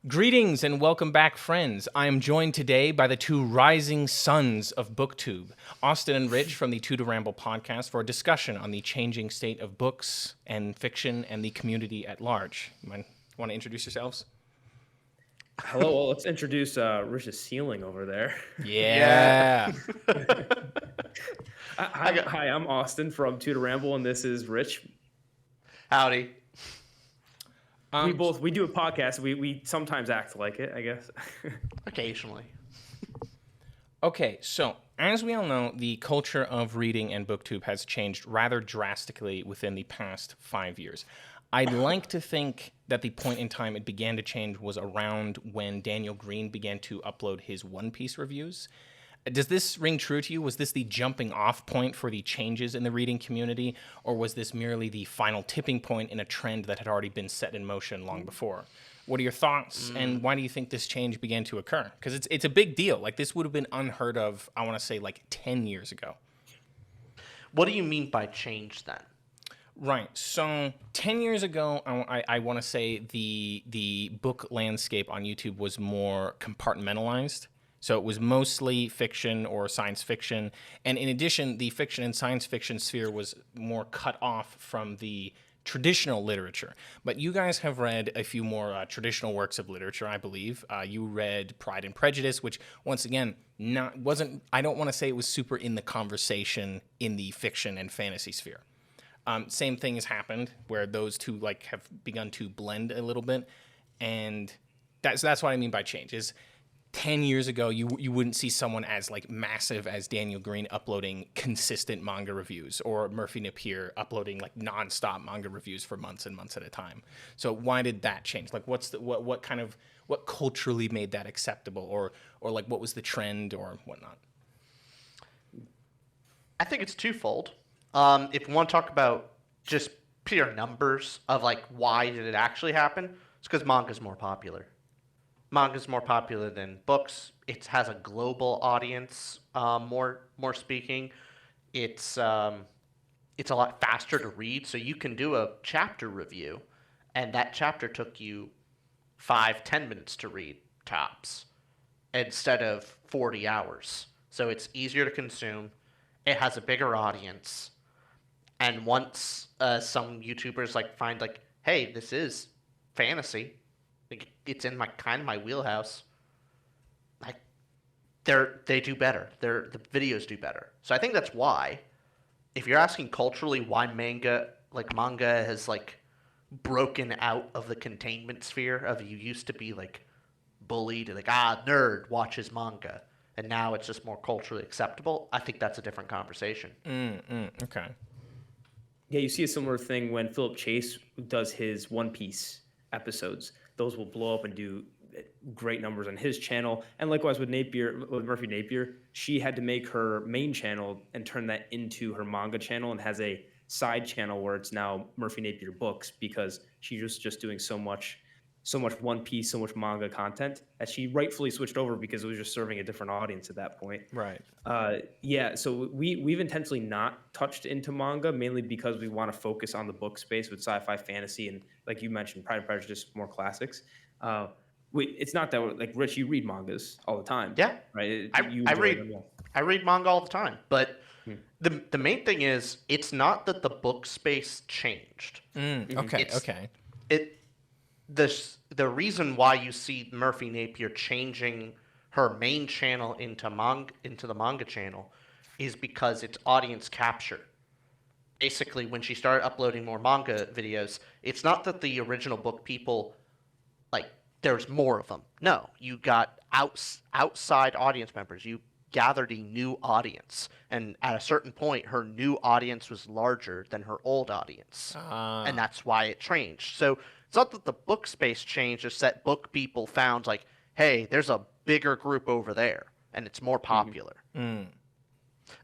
Greetings and welcome back, friends. I am joined today by the two rising sons of BookTube, Austin and Rich from the 2ToRamble podcast, for a discussion on the changing state of books and fiction and the community at large. Want to introduce yourselves? Hello, well, let's introduce Rich's ceiling over there. Yeah. Hi, I'm Austin from 2ToRamble, and this is Rich. Howdy. We do a podcast. We sometimes act like it, I guess. Occasionally. Okay, so as we all know, the culture of reading and BookTube has changed rather drastically within the past 5 years. I'd like to think that the point in time it began to change was around when Daniel Green began to upload his One Piece reviews. Does this ring true to you? Was this the jumping off point for the changes in the reading community, or was this merely the final tipping point in a trend that had already been set in motion long before? What are your thoughts, and why do you think this change began to occur? Because it's a big deal. Like, this would have been unheard of, I want to say, like 10 years ago. What do you mean by change then? Right. So 10 years ago, I want to say the book landscape on YouTube was more compartmentalized. So it was mostly fiction or science fiction. And in addition, the fiction and science fiction sphere was more cut off from the traditional literature. But you guys have read a few more traditional works of literature, I believe. You read Pride and Prejudice, which, once again, I don't want to say it was super in the conversation in the fiction and fantasy sphere. Same thing has happened where those two have begun to blend a little bit. And that's what I mean by change is 10 years ago, you wouldn't see someone as massive as Daniel Green uploading consistent manga reviews, or Murphy Napier uploading nonstop manga reviews for months and months at a time. So why did that change? What culturally made that acceptable, or what was the trend or whatnot? I think it's twofold. If you want to talk about just pure numbers of why did it actually happen, it's because manga's more popular. Manga's more popular than books. It has a global audience, more speaking. It's a lot faster to read, so you can do a chapter review, and that chapter took you 5-10 minutes to read tops, instead of 40 hours. So it's easier to consume. It has a bigger audience, and once some YouTubers find hey, this is fantasy. It's in my wheelhouse. They do better. The videos do better. So I think that's why. If you're asking culturally why manga has broken out of the containment sphere of you used to be bullied nerd watches manga, and now it's just more culturally acceptable, I think that's a different conversation. Okay. Yeah, you see a similar thing when Philip Chase does his One Piece episodes. Those will blow up and do great numbers on his channel. And likewise with Murphy Napier, she had to make her main channel and turn that into her manga channel, and has a side channel where it's now Murphy Napier Books, because she was just doing so much One Piece, so much manga content that she rightfully switched over because it was just serving a different audience at that point. Right. So we've intentionally not touched into manga, mainly because we want to focus on the book space with sci-fi, fantasy, and like you mentioned, Pride and Prejudice, more classics. It's not that Rich, you read mangas all the time. Yeah, right. I read manga all the time, but the main thing is it's not that the book space changed. Okay. The reason why you see Murphy Napier changing her main channel into the manga channel is because it's audience capture. Basically, when she started uploading more manga videos, it's not that the original book people there's more of them. No, you got outside audience members. You gathered a new audience, and at a certain point, her new audience was larger than her old audience, and that's why it changed. So it's not that the book space changed, it's that book people found hey, there's a bigger group over there, and it's more popular.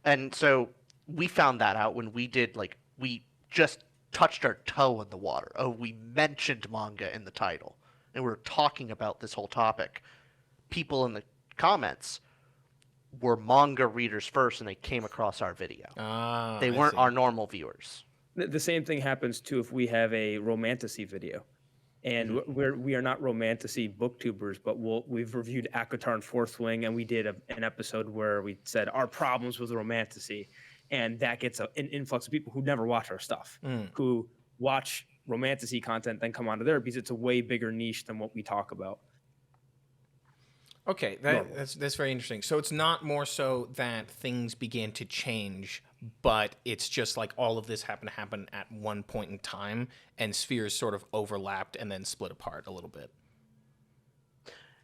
And so we found that out when we did we just touched our toe in the water. Oh, we mentioned manga in the title, and we were talking about this whole topic. People in the comments were manga readers first, and they came across our video. They weren't our normal viewers. The same thing happens too if we have a romantasy video. And we are not romantasy booktubers, but we've reviewed Akatar and Fourth Wing, and we did an episode where we said our problems with romantasy, and that gets an influx of people who never watch our stuff, who watch romantasy content, then come onto there because it's a way bigger niche than what we talk about. Okay, that's very interesting. So it's not more so that things began to change, but it's just like all of this happened to happen at one point in time, and spheres sort of overlapped and then split apart a little bit.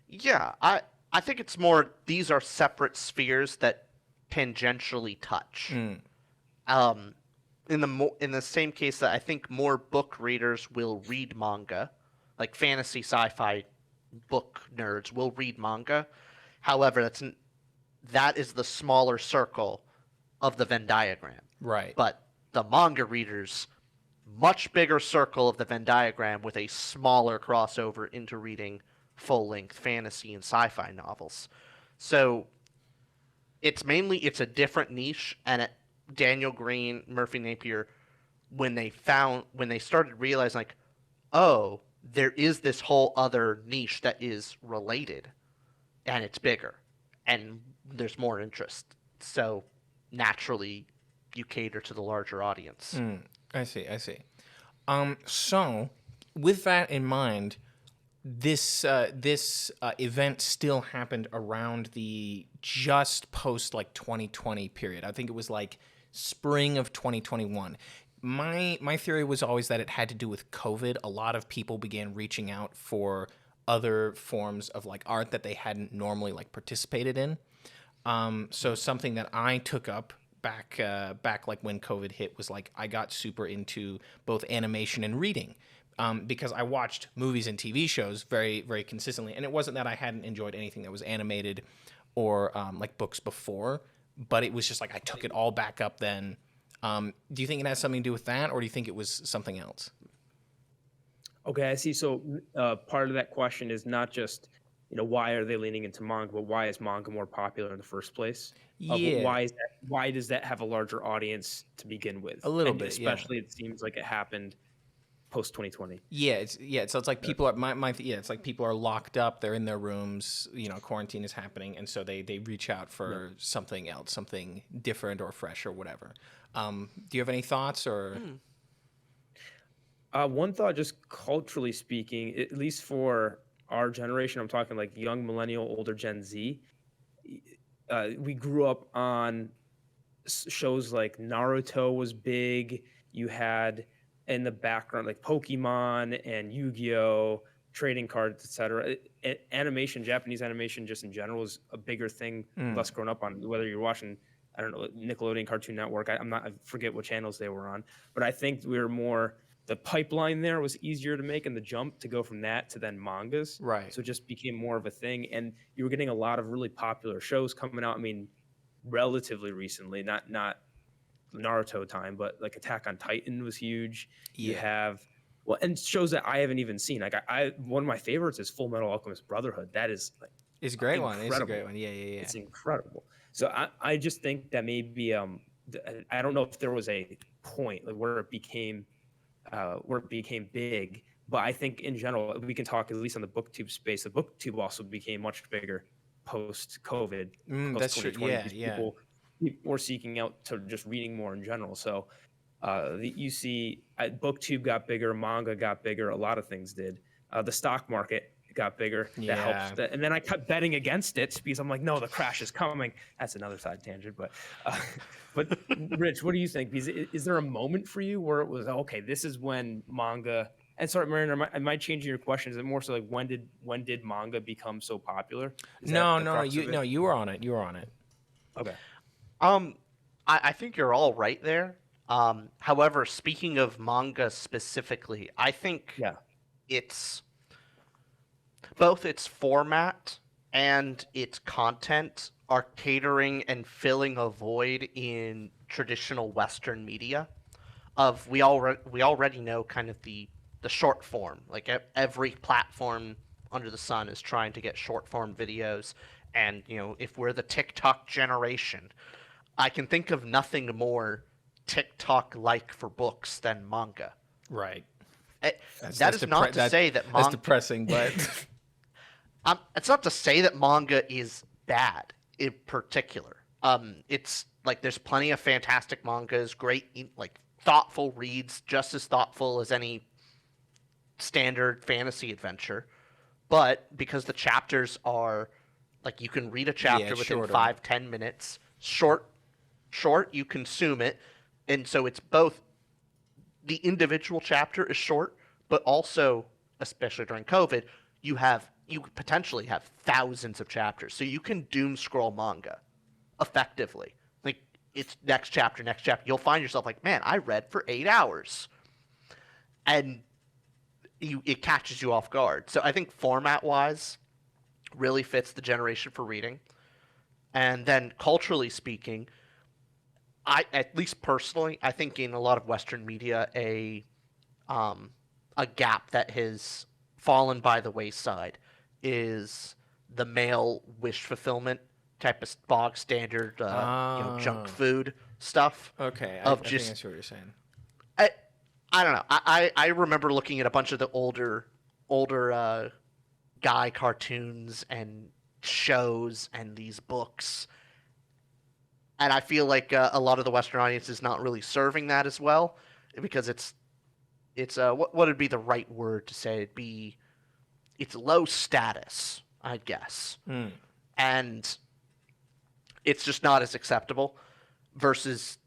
Yeah, I think it's more these are separate spheres that tangentially touch. In the same case that I think more book readers will read manga, like fantasy sci-fi book nerds will read manga. However, that is the smaller circle of the Venn diagram. Right. But the manga readers, much bigger circle of the Venn diagram with a smaller crossover into reading full-length fantasy and sci-fi novels. So it's a different niche, and Daniel Green, Murphy Napier, when they started realizing like, oh, there is this whole other niche that is related, and it's bigger, and there's more interest. So naturally, you cater to the larger audience. I see. So with that in mind, this event still happened around the just post like 2020 period. I think it was like spring of 2021. My theory was always that it had to do with COVID. A lot of people began reaching out for other forms of like art that they hadn't normally like participated in. So something that I took up back like when COVID hit was like I got super into both animation and reading. Because I watched movies and TV shows very, very consistently. And it wasn't that I hadn't enjoyed anything that was animated or like books before, but it was just like I took it all back up then. Do you think it has something to do with that, or do you think it was something else? Okay, I see. So part of that question is not just, why are they leaning into manga, but why is manga more popular in the first place? Yeah. Why does that have a larger audience to begin with? A little And bit, especially it seems like it happened post 2020. So it's like people are it's like people are locked up, they're in their rooms, quarantine is happening, and so they reach out for something else, something different or fresh or whatever. Do you have any thoughts or One thought, just culturally speaking, at least for our generation, I'm talking like young millennial, older Gen Z, we grew up on shows like Naruto was big. You had in the background like Pokemon and Yu-Gi-Oh, trading cards, etc. Animation, Japanese animation, just in general, is a bigger thing. Less grown up on, whether you're watching, I don't know, Nickelodeon, Cartoon Network. I forget what channels they were on, but I think we were more. The pipeline there was easier to make, and the jump to go from that to then mangas. Right. So it just became more of a thing, and you were getting a lot of really popular shows coming out. I mean, relatively recently, not Naruto time, but like Attack on Titan was huge. You have and shows that I haven't even seen. Like one of my favorites is Full Metal Alchemist Brotherhood. That is like It's a great one. incredible. It's a great one. Yeah. It's incredible. So I just think that maybe I don't know if there was a point like where it became big, but I think in general we can talk at least on the booktube space. The booktube also became much bigger post COVID. That's true. Yeah. People were seeking out to just reading more in general. So you see, booktube got bigger, manga got bigger, a lot of things did. The stock market got bigger. Yeah. That helps. And then I kept betting against it because I'm like, no, the crash is coming. That's another side tangent. But Rich, what do you think? Because is there a moment for you where it was, okay, this is when manga, and sorry, Marion, I might change your question. Is it more so like when did manga become so popular? No. You were on it. You were on it. Okay. I think you're all right there. However, speaking of manga specifically, I think it's both its format and its content are catering and filling a void in traditional Western media. We already know kind of the short form. Like every platform under the sun is trying to get short form videos, and if we're the TikTok generation, I can think of nothing more TikTok-like for books than manga. Right. That is not to say that that's manga. depressing, but It's not to say that manga is bad in particular. It's like there's plenty of fantastic mangas, great like thoughtful reads, just as thoughtful as any standard fantasy adventure. But because the chapters are like you can read a chapter within shorter. 5-10 minutes, short, you consume it, and so it's both the individual chapter is short, but also, especially during COVID, you potentially have thousands of chapters, so you can doom scroll manga effectively. Like it's next chapter. You'll find yourself like, man, I read for 8 hours, and it catches you off guard. So I think format-wise, really fits the generation for reading, and then culturally speaking, at least personally, I think in a lot of Western media, a gap that has fallen by the wayside is the male wish fulfillment type of bog standard, junk food stuff. okay. Of I just, think I see what you're saying. I don't know. I remember looking at a bunch of the older guy cartoons and shows and these books, and I feel like a lot of the Western audience is not really serving that as well, because it's what would be the right word to say? It's low status, I guess, and it's just not as acceptable. Versus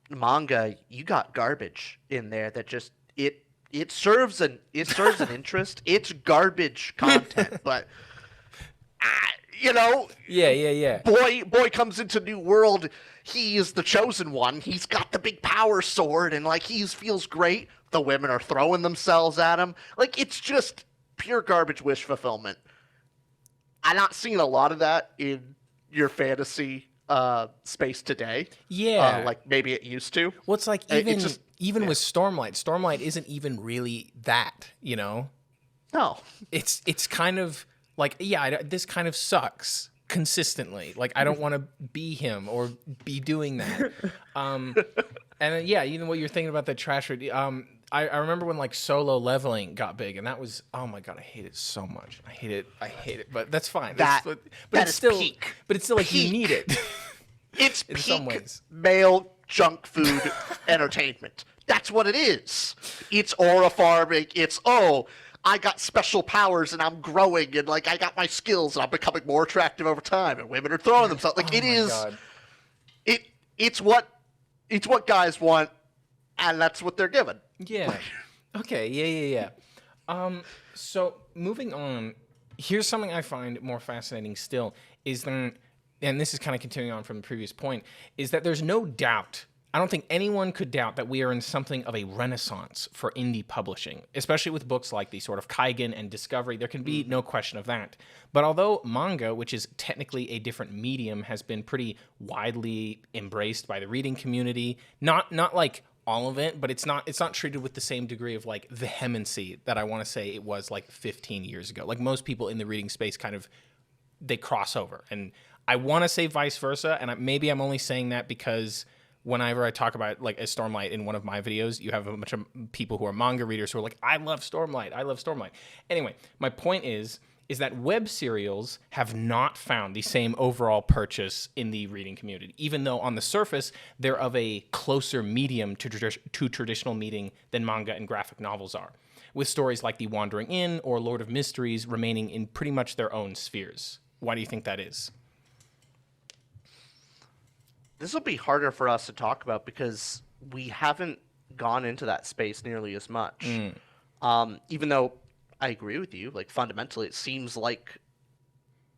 manga, you got garbage in there that just it serves an interest. It's garbage content, but Yeah. boy comes into new world. He is the chosen one. He's got the big power sword, and like he feels great. The women are throwing themselves at him. Like it's just pure garbage wish fulfillment. I'm not seeing a lot of that in your fantasy space today. Yeah. Like maybe it used to. Well, it's like even yeah. with Stormlight isn't even really that, you know? No. It's kind of like, this kind of sucks consistently. Like, I don't want to be him or be doing that. And even what you're thinking about the trash read. I remember when like Solo Leveling got big, and that was, oh my god, I hate it so much. I hate it, but that's fine. That it's is still peak. But it's still like you need it. It's in peak some ways. male junk food entertainment. That's what it is. It's aura farming. It's I got special powers and I'm growing, and like I got my skills and I'm becoming more attractive over time, and women are throwing themselves. Like God. It's what guys want, and that's what they're given. Yeah. Okay. Yeah. So moving on, here's something I find more fascinating still is that, and this is kind of continuing on from the previous point, is that there's no doubt. I don't think anyone could doubt that we are in something of a renaissance for indie publishing, especially with books like the sort of Kaigen and Discovery. There can be no question of that. But although manga, which is technically a different medium, has been pretty widely embraced by the reading community, not like all of it, but it's not treated with the same degree of like vehemency that I want to say it was like 15 years ago. Like most people in the reading space kind of, they cross over. And I want to say vice versa, and maybe I'm only saying that because whenever I talk about like a Stormlight in one of my videos, you have a bunch of people who are manga readers who are like, I love Stormlight. Anyway, my point is that Webserials have not found the same overall purchase in the reading community, even though on the surface they're of a closer medium to traditional media than manga and graphic novels are, with stories like The Wandering Inn or Lord of Mysteries remaining in pretty much their own spheres. Why do you think that is? This will be harder for us to talk about because we haven't gone into that space nearly as much. Even though I agree with you, like fundamentally, it seems like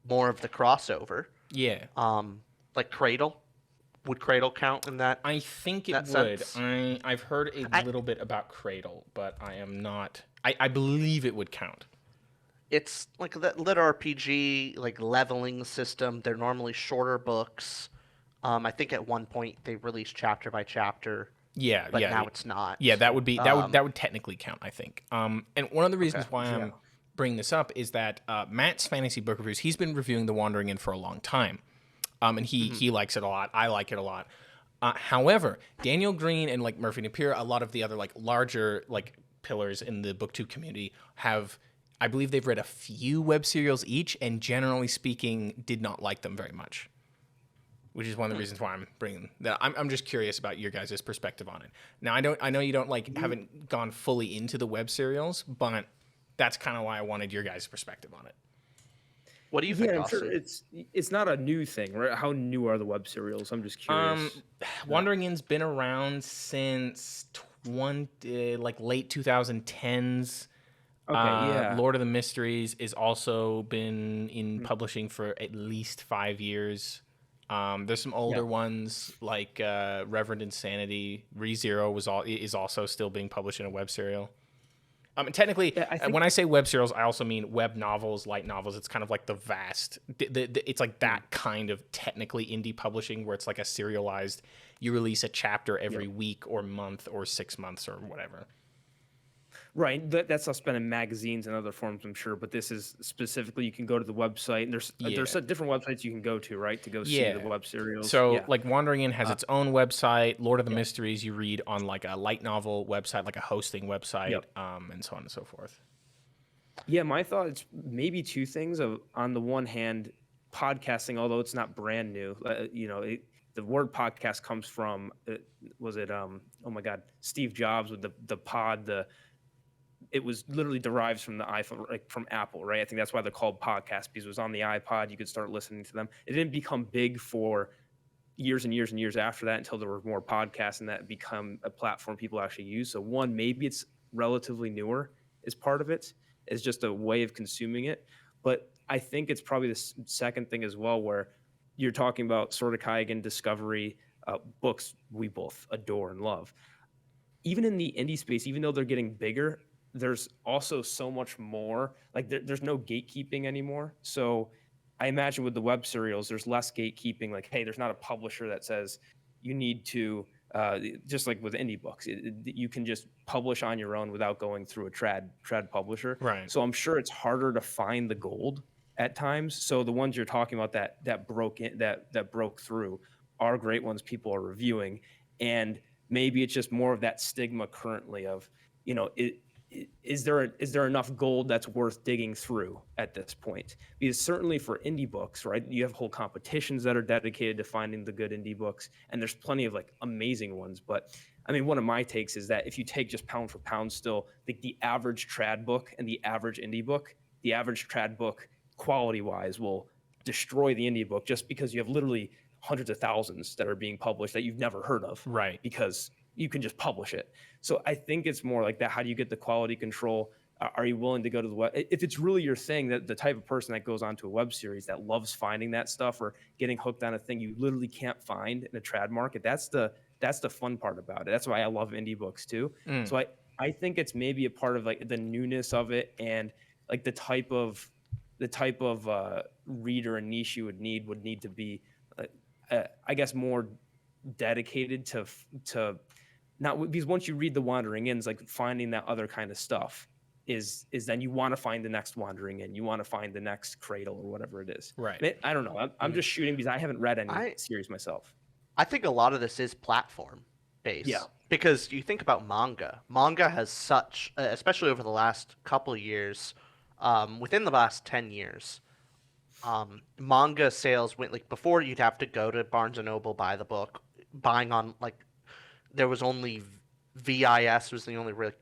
more of the crossover. Yeah. Like Cradle. Would Cradle count in that? I think it would. Sense? I've heard a little bit about Cradle, but I am not. I believe it would count. It's like that lit RPG, like leveling system. They're normally shorter books. I think at one point they released chapter by chapter. Yeah, but now it's not. Yeah, that would technically count, I think. And one of the reasons why I'm bringing this up is that Matt's fantasy book reviews. He's been reviewing The Wandering Inn for a long time, and he likes it a lot. I like it a lot. However, Daniel Green and like Murphy Napier, a lot of the other like larger like pillars in the booktube community have, I believe they've read a few web serials each, and generally speaking, did not like them very much. Which is one of the reasons why I'm bringing that. I'm just curious about your guys' perspective on it. Now, I know you don't haven't gone fully into the web serials, but that's kind of why I wanted your guys' perspective on it. What do you think, I'm Austin? sure it's not a new thing, right? How new are the web serials? I'm just curious. Wandering Inn's been around since late 2010s. Okay, yeah. Lord of the Mysteries is also been in publishing for at least 5 years. There's some older ones like Reverend Insanity. ReZero is also still being published in a web serial. And technically, when I say web serials, I also mean web novels, light novels. It's kind of like the vast. It's like that kind of technically indie publishing where it's like a serialized. You release a chapter every week or month or 6 months or whatever. Right. That stuff's been in magazines and other forms, I'm sure. But this is specifically, you can go to the website. And there's different websites you can go to, right, to go see the web serials. So, like, Wandering Inn has its own website. Lord of the Mysteries you read on, like, a light novel website, like a hosting website, and so on and so forth. Yeah, my thought is maybe two things. On the one hand, podcasting, although it's not brand new, the word podcast comes from, Steve Jobs with the pod, it was literally derives from the iPhone, like from Apple, right? I think that's why they're called podcasts, because it was on the iPod. You could start listening to them. It didn't become big for years and years and years after that until there were more podcasts and that become a platform people actually use. So one, maybe it's relatively newer as part of it, as just a way of consuming it. But I think it's probably the second thing as well, where you're talking about Sword Kaigen, Discovery, books we both adore and love. Even in the indie space, even though they're getting bigger, there's also so much more. Like there's no gatekeeping anymore. So I imagine with the web serials, there's less gatekeeping. Like, hey, there's not a publisher that says you need to, just like with indie books, you can just publish on your own without going through a trad publisher. Right. So I'm sure it's harder to find the gold at times. So the ones you're talking about that broke through are great ones people are reviewing. And maybe it's just more of that stigma currently of, is there enough gold that's worth digging through at this point? Because certainly for indie books, right, you have whole competitions that are dedicated to finding the good indie books, and there's plenty of like amazing ones. But I mean, one of my takes is that if you take just pound for pound, still the average trad book and the average indie book, the average trad book quality wise will destroy the indie book, just because you have literally hundreds of thousands that are being published that you've never heard of, right? Because you can just publish it. So I think it's more like that. How do you get the quality control? Are you willing to go to the web? If it's really your thing, that the type of person that goes onto a web series that loves finding that stuff or getting hooked on a thing you literally can't find in a trad market, that's the fun part about it. That's why I love indie books too. So I think it's maybe a part of like the newness of it, and like the type of reader and niche you would need to be, I guess, more dedicated to not, because once you read the Wandering Inns, like finding that other kind of stuff is then you want to find the next Wandering Inn, you want to find the next Cradle or whatever it is. Right. I don't know. I'm just shooting because I haven't read any series myself. I think a lot of this is platform based. Yeah. Because you think about manga. Manga has such, especially over the last couple of years, within the last 10 years, manga sales went, like, before you'd have to go to Barnes & Noble, buy the book. Buying on, like, there was only VIS was the only really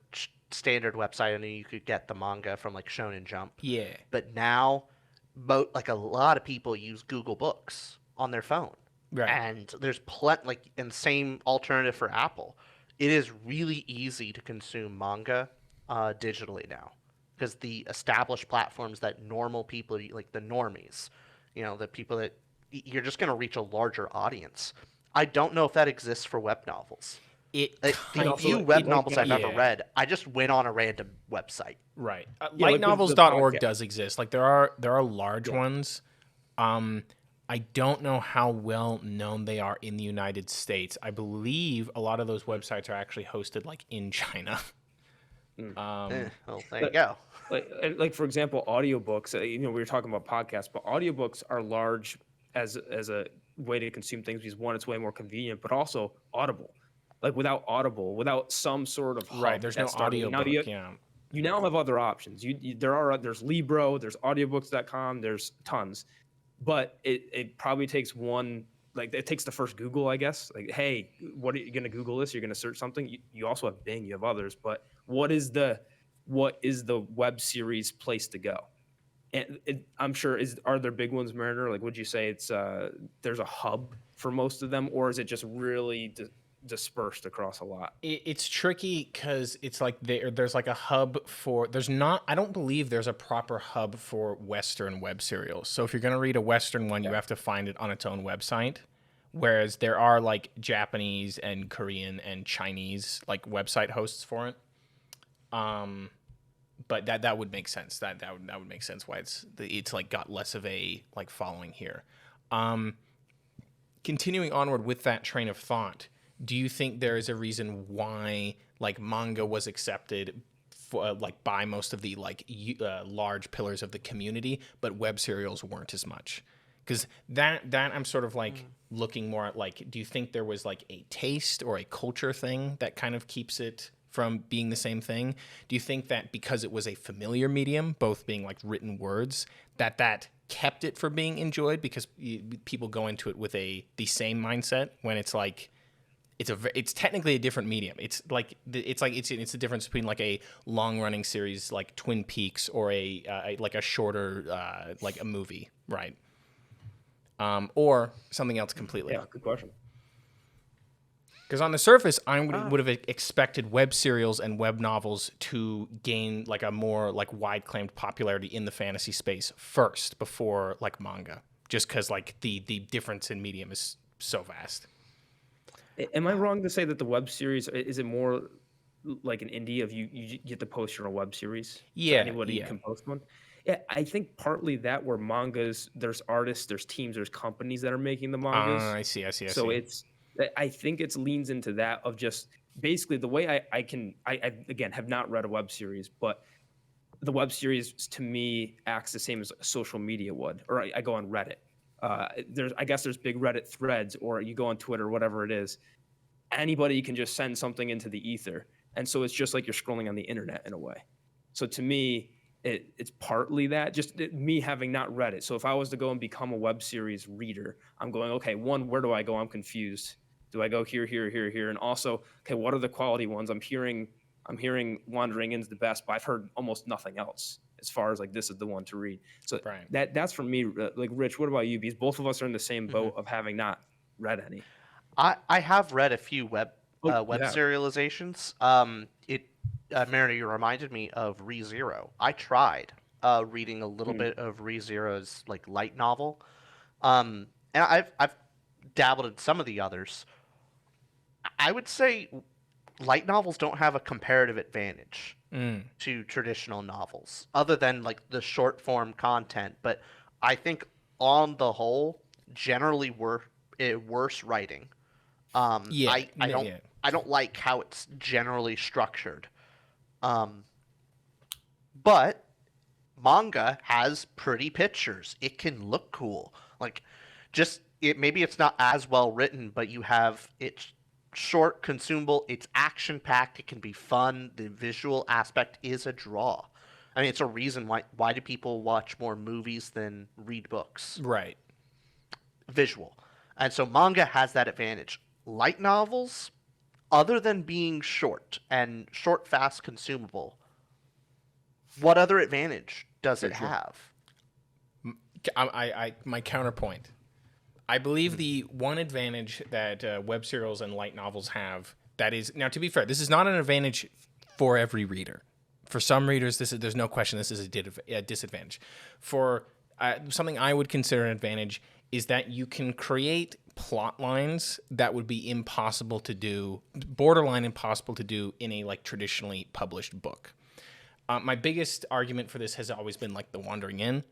standard website, and you could get the manga from like Shonen Jump. Yeah. But now, like, a lot of people use Google Books on their phone. Right. And there's and same alternative for Apple. It is really easy to consume manga digitally now, because the established platforms that normal people, like the normies, the people that you're just going to reach a larger audience. I don't know if that exists for web novels. The few web novels I've ever read, I just went on a random website. Right. Like Lightnovels.org does exist. Like there are large ones. I don't know how well known they are in the United States. I believe a lot of those websites are actually hosted like in China. Well, there you go. Like for example, audiobooks. We were talking about podcasts, but audiobooks are large as a way to consume things, because one, it's way more convenient, but also Audible. like without Audible, without some sort of hub Right. There's no that started. Now audiobook. Yeah. you now have other options. There's Libro, there's audiobooks.com, there's tons. But it probably takes one, like it takes the first Google, I guess. Like, hey, what are you going to Google this? You're going to search something. You also have Bing, you have others, but what is the web series place to go? And I'm sure are there big ones, Mariner? Like, would you say it's there's a hub for most of them, or is it just really dispersed across a lot? It's tricky because it's like there's like a hub for I don't believe there's a proper hub for Western web serials. So if you're going to read a Western one, you have to find it on its own website. Whereas there are like Japanese and Korean and Chinese like website hosts for it. But that would make sense. That would make sense why it's like got less of a like following here. Continuing onward with that train of thought, do you think there is a reason why like manga was accepted for, like by most of the like large pillars of the community, but web serials weren't as much? Because that I'm sort of like looking more at like, do you think there was like a taste or a culture thing that kind of keeps it from being the same thing? Do you think that because it was a familiar medium, both being like written words, that kept it from being enjoyed because people go into it with the same mindset when it's like it's technically a different medium. It's the difference between like a long running series like Twin Peaks or a like a shorter like a movie, right? Or something else completely. Yeah, good question. Because on the surface, I would have expected web serials and web novels to gain like a more like wide claimed popularity in the fantasy space first before like manga, just because like the difference in medium is so vast. Am I wrong to say that the web series is it more like an indie of you get to post your own web series? Yeah, So anybody can post one. Yeah, I think partly that where mangas, there's artists, there's teams, there's companies that are making the mangas. I see. So I think it's leans into that of just basically the way I again have not read a web series, but the web series to me acts the same as a social media would, or I go on Reddit. I guess there's big Reddit threads, or you go on Twitter, whatever it is. Anybody can just send something into the ether, and so it's just like you're scrolling on the internet in a way. So to me, it's partly that, just me having not read it. So if I was to go and become a web series reader, I'm going, okay, one, where do I go? I'm confused. Do I go here, here, here, here? And also, okay, what are the quality ones? I'm hearing Wandering In's the best, but I've heard almost nothing else as far as like this is the one to read. So Right. that's for me. Like Rich, what about you? Because both of us are in the same boat of having not read any. I have read a few web Yeah. serializations. Mariner, you reminded me of ReZero. I tried reading a little bit of ReZero's like light novel, and I've dabbled in some of the others. I would say light novels don't have a comparative advantage to traditional novels, other than like the short form content. But I think on the whole, generally worse writing. I don't like how it's generally structured. But manga has pretty pictures. It can look cool. Like maybe it's not as well written, but it's short, consumable, it's action packed, it can be fun. The visual aspect is a draw. I mean, it's a reason why do people watch more movies than read books? Right. Visual. And so manga has that advantage. Light novels, other than being short, fast, consumable, what other advantage does it have? My counterpoint. I believe the one advantage that web serials and light novels have, that is, now to be fair, this is not an advantage for every reader. For some readers, there's no question this is a disadvantage. For something I would consider an advantage is that you can create plot lines that would be impossible to do, borderline impossible to do in a like traditionally published book. My biggest argument for this has always been like The Wandering In,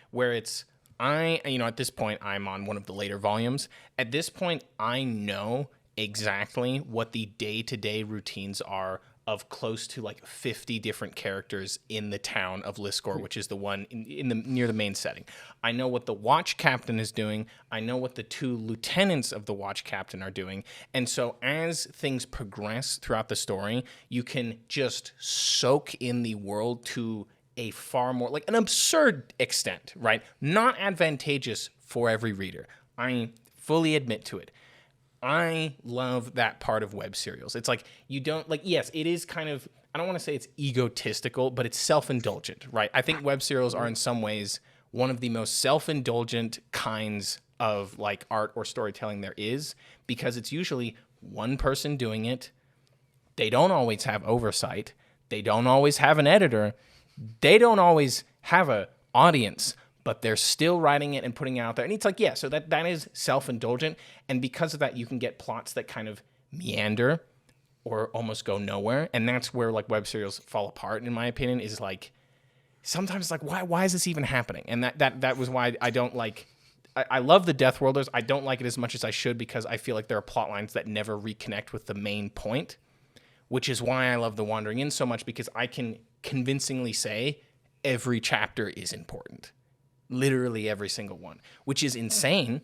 where it's at this point, I'm on one of the later volumes. At this point, I know exactly what the day-to-day routines are of close to like 50 different characters in the town of Liskor, which is the one in the near the main setting. I know what the watch captain is doing. I know what the 2 lieutenants of the watch captain are doing. And so as things progress throughout the story, you can just soak in the world to a far more, like an absurd extent, right? Not advantageous for every reader. I fully admit to it. I love that part of web serials. It's like you don't like, yes, it is kind of, I don't want to say it's egotistical, but it's self-indulgent, right? I think web serials are in some ways one of the most self-indulgent kinds of like art or storytelling there is, because it's usually one person doing it. They don't always have oversight. They don't always have an editor. They don't always have an audience, but they're still writing it and putting it out there. And it's like, yeah, so that is self-indulgent. And because of that, you can get plots that kind of meander or almost go nowhere. And that's where like web serials fall apart, in my opinion, is like, sometimes it's like, why is this even happening? And that was why I don't like, I love the Death Worlders. I don't like it as much as I should, because I feel like there are plot lines that never reconnect with the main point, which is why I love The Wandering Inn so much, because I can convincingly say every chapter is important. Literally every single one, which is insane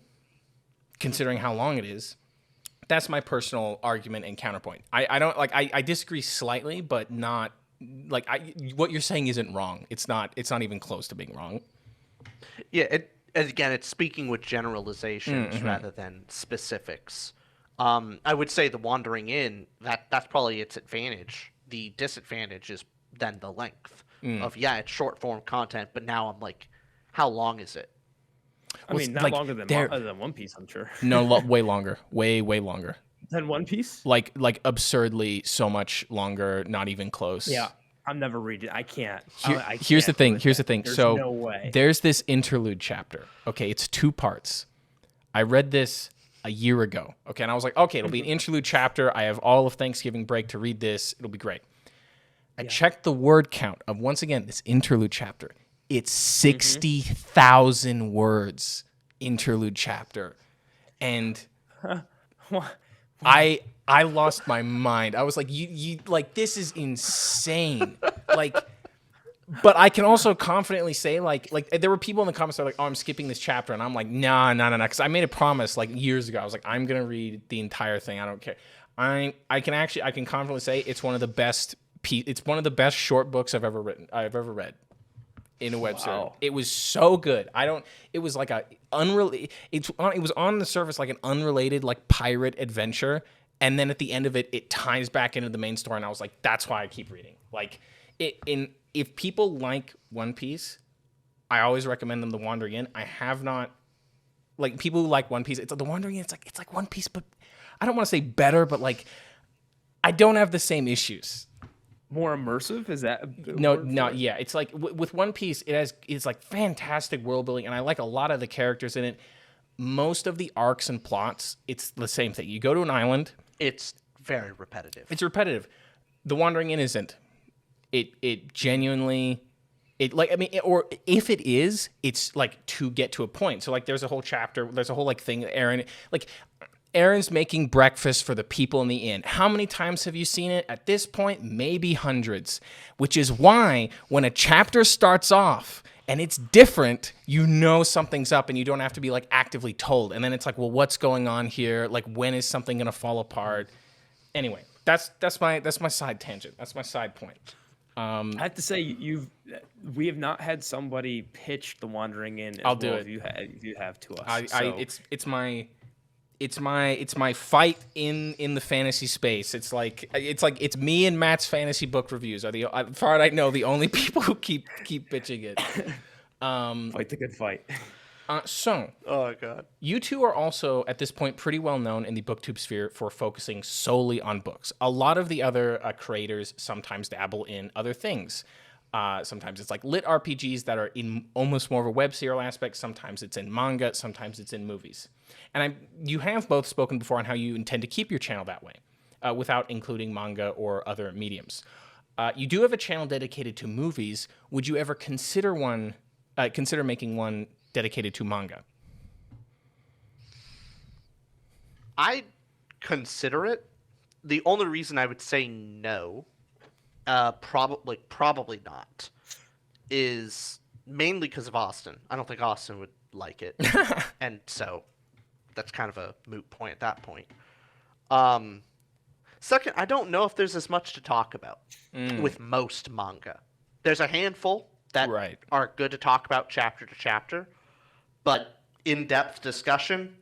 considering how long it is. That's my personal argument and counterpoint. I don't like, I disagree slightly, but not like what you're saying isn't wrong. It's not even close to being wrong. Yeah, again, it's speaking with generalizations rather than specifics. I would say The Wandering Inn, that's probably its advantage. The disadvantage is then the length of, yeah, it's short form content, but now I'm like, how long is it? I mean, not like, longer than One Piece, I'm sure. No, way longer. Way longer. Than One Piece? Like absurdly so much longer, not even close. Yeah. I'm never reading. I can't. Here's the thing. There's so no way. There's this interlude chapter. Okay, it's 2 parts. I read this a year ago. Okay, and I was like, okay, it'll be an interlude chapter. I have all of Thanksgiving break to read this. It'll be great. I checked the word count of, once again, this interlude chapter. It's 60,000 words interlude chapter. And I lost my mind. I was like, you like, this is insane. Like, but I can also confidently say, like there were people in the comments that were like, oh, I'm skipping this chapter. And I'm like, nah. Because I made a promise like years ago. I was like, I'm going to read the entire thing. I don't care. I can confidently say it's one of the best short books I've ever read. In a web serial. It was so good. It was like it was on the surface like an unrelated like pirate adventure, and then at the end of it, it ties back into the main story, and I was like, that's why I keep reading. Like if people like One Piece, I always recommend them The Wandering Inn. I have not, like, people who like One Piece, it's The Wandering Inn, it's like One Piece, but I don't want to say better, but like I don't have the same issues. More immersive? Is that yeah. It's like with One Piece, it's like fantastic world building, and I like a lot of the characters in it. Most of the arcs and plots, it's the same thing. You go to an island. It's very repetitive. It's repetitive. The Wandering Inn isn't. It genuinely, or if it is, it's like to get to a point. So like there's a whole chapter, there's a whole like thing, Aaron's making breakfast for the people in the inn. How many times have you seen it? At this point, maybe hundreds. Which is why when a chapter starts off and it's different, you know something's up and you don't have to be like actively told. And then it's like, well, what's going on here? Like, when is something gonna fall apart? Anyway, that's my side tangent. That's my side point. I have to say, we have not had somebody pitch The Wandering Inn. I'll do it. If you have to us. It's my fight in the fantasy space. It's me and Matt's fantasy book reviews are as far as I know, the only people who keep bitching it. Fight the good fight. So, oh god, you two are also at this point pretty well known in the booktube sphere for focusing solely on books. A lot of the other creators sometimes dabble in other things. Sometimes it's like lit RPGs that are in almost more of a web serial aspect. Sometimes it's in manga. Sometimes it's in movies. And you have both spoken before on how you intend to keep your channel that way, without including manga or other mediums. You do have a channel dedicated to movies. Would you ever consider making one dedicated to manga? I consider it. The only reason I would say no Probably not. Is mainly because of Austin. I don't think Austin would like it, and so that's kind of a moot point at that point. Second, I don't know if there's as much to talk about with most manga. There's a handful that Right. are good to talk about chapter to chapter, but in-depth discussion,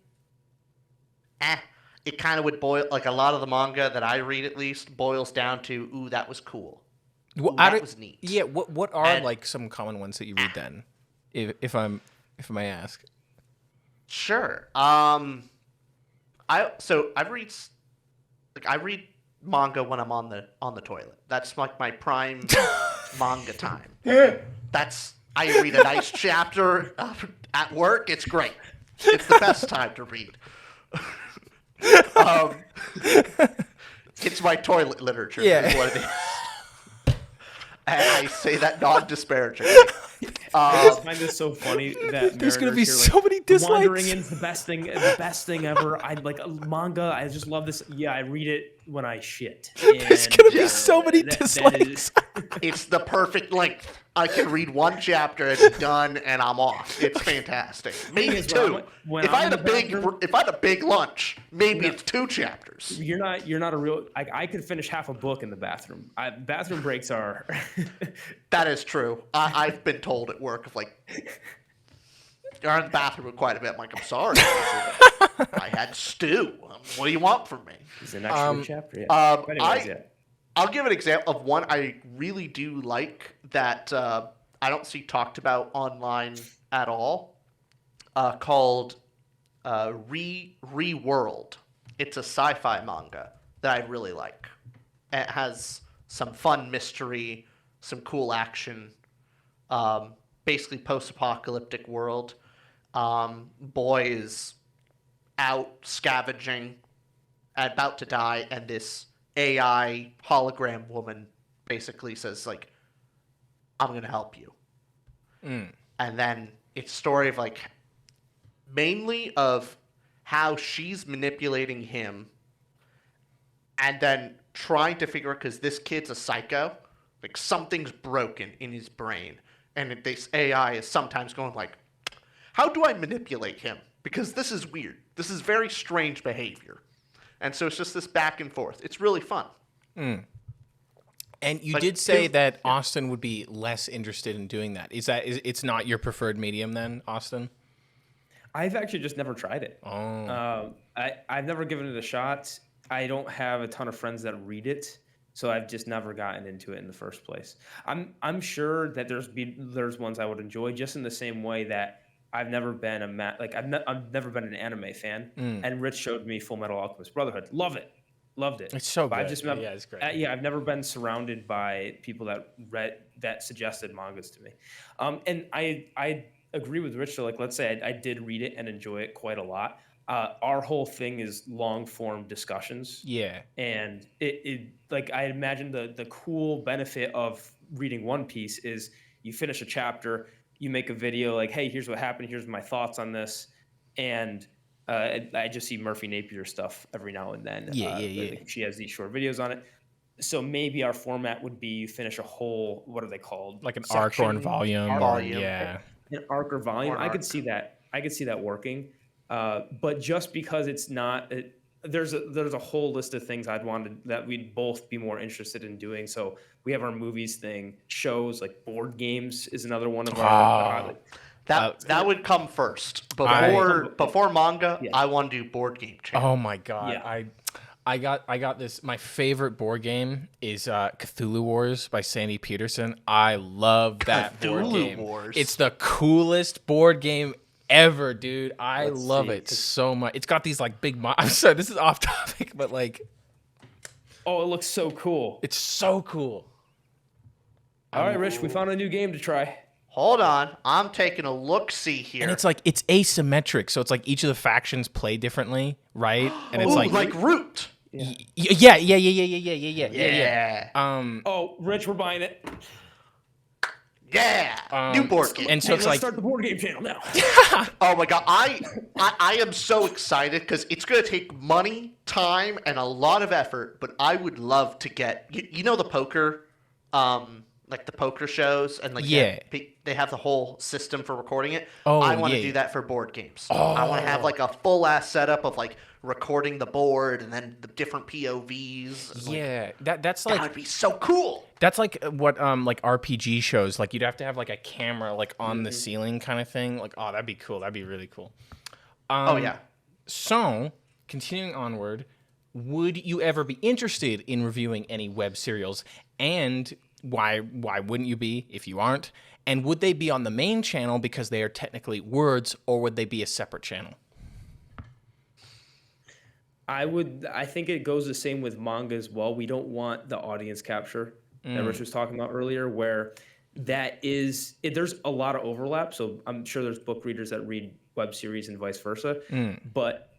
it kind of would boil, like a lot of the manga that I read at least boils down to, ooh, that was cool. Well, Ooh, that was neat. Yeah. What are And- like some common ones that you read then, if I may ask? Sure. I read manga when I'm on the toilet. That's like my prime manga time. I read a nice chapter at work. It's great. It's the best time to read. It's my toilet literature. Yeah. Is what it is. And I say that non-disparagingly. I just find this so funny that There's gonna be Mariner's here, so many dislikes. Wandering In's the best thing ever. I like manga. I just love this. Yeah, I read it when I shit. There's And, gonna be so many that dislikes. It's the perfect length. I can read one chapter, it's done, and I'm off. It's fantastic. Maybe is two. when If I I'm had in the bathroom- if I had a big lunch, maybe it's 2 chapters. You're not a real. I could finish half a book in the bathroom. Bathroom breaks are. That is true. I've been told at work of like, you're in the bathroom quite a bit. I'm like, I'm sorry. I had stew. What do you want from me? It's an extra chapter. Yeah. But anyways, yeah. I'll give an example of one I really do like that I don't see talked about online at all, called Reworld. It's a sci-fi manga that I really like. It has some fun mystery, some cool action, basically post-apocalyptic world. Boy is out scavenging, about to die, and this AI hologram woman basically says, like, I'm going to help you. And then it's a story of, like, mainly of how she's manipulating him and then trying to figure out, because this kid's a psycho, like, something's broken in his brain. And this AI is sometimes going, like, how do I manipulate him? Because this is weird. This is very strange behavior. And so it's just this back and forth. It's really fun. And you But did say two- that Austin would be less interested in doing that. It's not your preferred medium then, Austin? I've actually just never tried it. Oh. I've never given it a shot. I don't have a ton of friends that read it, so I've just never gotten into it in the first place. I'm sure that there's ones I would enjoy, just in the same way that I've never been I've never been an anime fan. And Rich showed me Full Metal Alchemist Brotherhood. Loved it. It's so But good. Yeah, it's great. I've never been surrounded by people that suggested mangas to me. And I agree with Rich. So, like, let's say I did read it and enjoy it quite a lot. Our whole thing is long form discussions. Yeah. And it like, I imagine the cool benefit of reading One Piece is you finish a chapter, you make a video like, hey, here's what happened, here's my thoughts on this, and I just see Murphy Napier stuff every now and then. Yeah. Like, she has these short videos on it. So maybe our format would be you finish a whole, what are they called? Like an arc or a volume. Volume. Yeah. An arc or volume. Or an I could arc. see that. I could see that working. But just because it's not, there's a whole list of things that we'd both be more interested in doing. So we have our movies thing, shows, like board games is another one of our. That would come first. Before manga, Yeah. I want to do board game channel. Oh my god. Yeah. I got this. My favorite board game is Cthulhu Wars by Sandy Peterson. I love that board Cthulhu game. Wars? It's the coolest board game ever, dude. I Let's love see. it so much. It's got these like big. I'm sorry, this is off topic, but like, Oh, it looks so cool. it's so cool. All right, Rich, we found a new game to try. Hold on. I'm taking a look-see here. And it's like it's asymmetric, so it's like each of the factions play differently, right? And it's Ooh, like Root. yeah. Yeah. Oh, Rich, we're buying it. Yeah. New board game. And so Hey, it's let's like start the board game channel now. Oh my god, I am so excited because it's going to take money, time, and a lot of effort. But I would love to get you know the poker like the poker shows, and like Yeah. they have the whole system for recording it. I Oh, want to yeah. do that for board games. I want to have Oh. like a full ass setup of like recording the board and then the different POVs. Like, Yeah. That's that like would be so cool. that's like what like RPG shows, like you'd have to have like a camera like on the ceiling kind of thing. Like, oh, that'd be cool. That'd be really cool. Oh yeah. So, continuing onward, would you ever be interested in reviewing any web serials? And why wouldn't you be if you aren't? And would they be on the main channel because they are technically words, or would they be a separate channel? I think it goes the same with manga as well. We don't want the audience capture that Rich was talking about earlier, where there's a lot of overlap. So I'm sure there's book readers that read web series and vice versa. But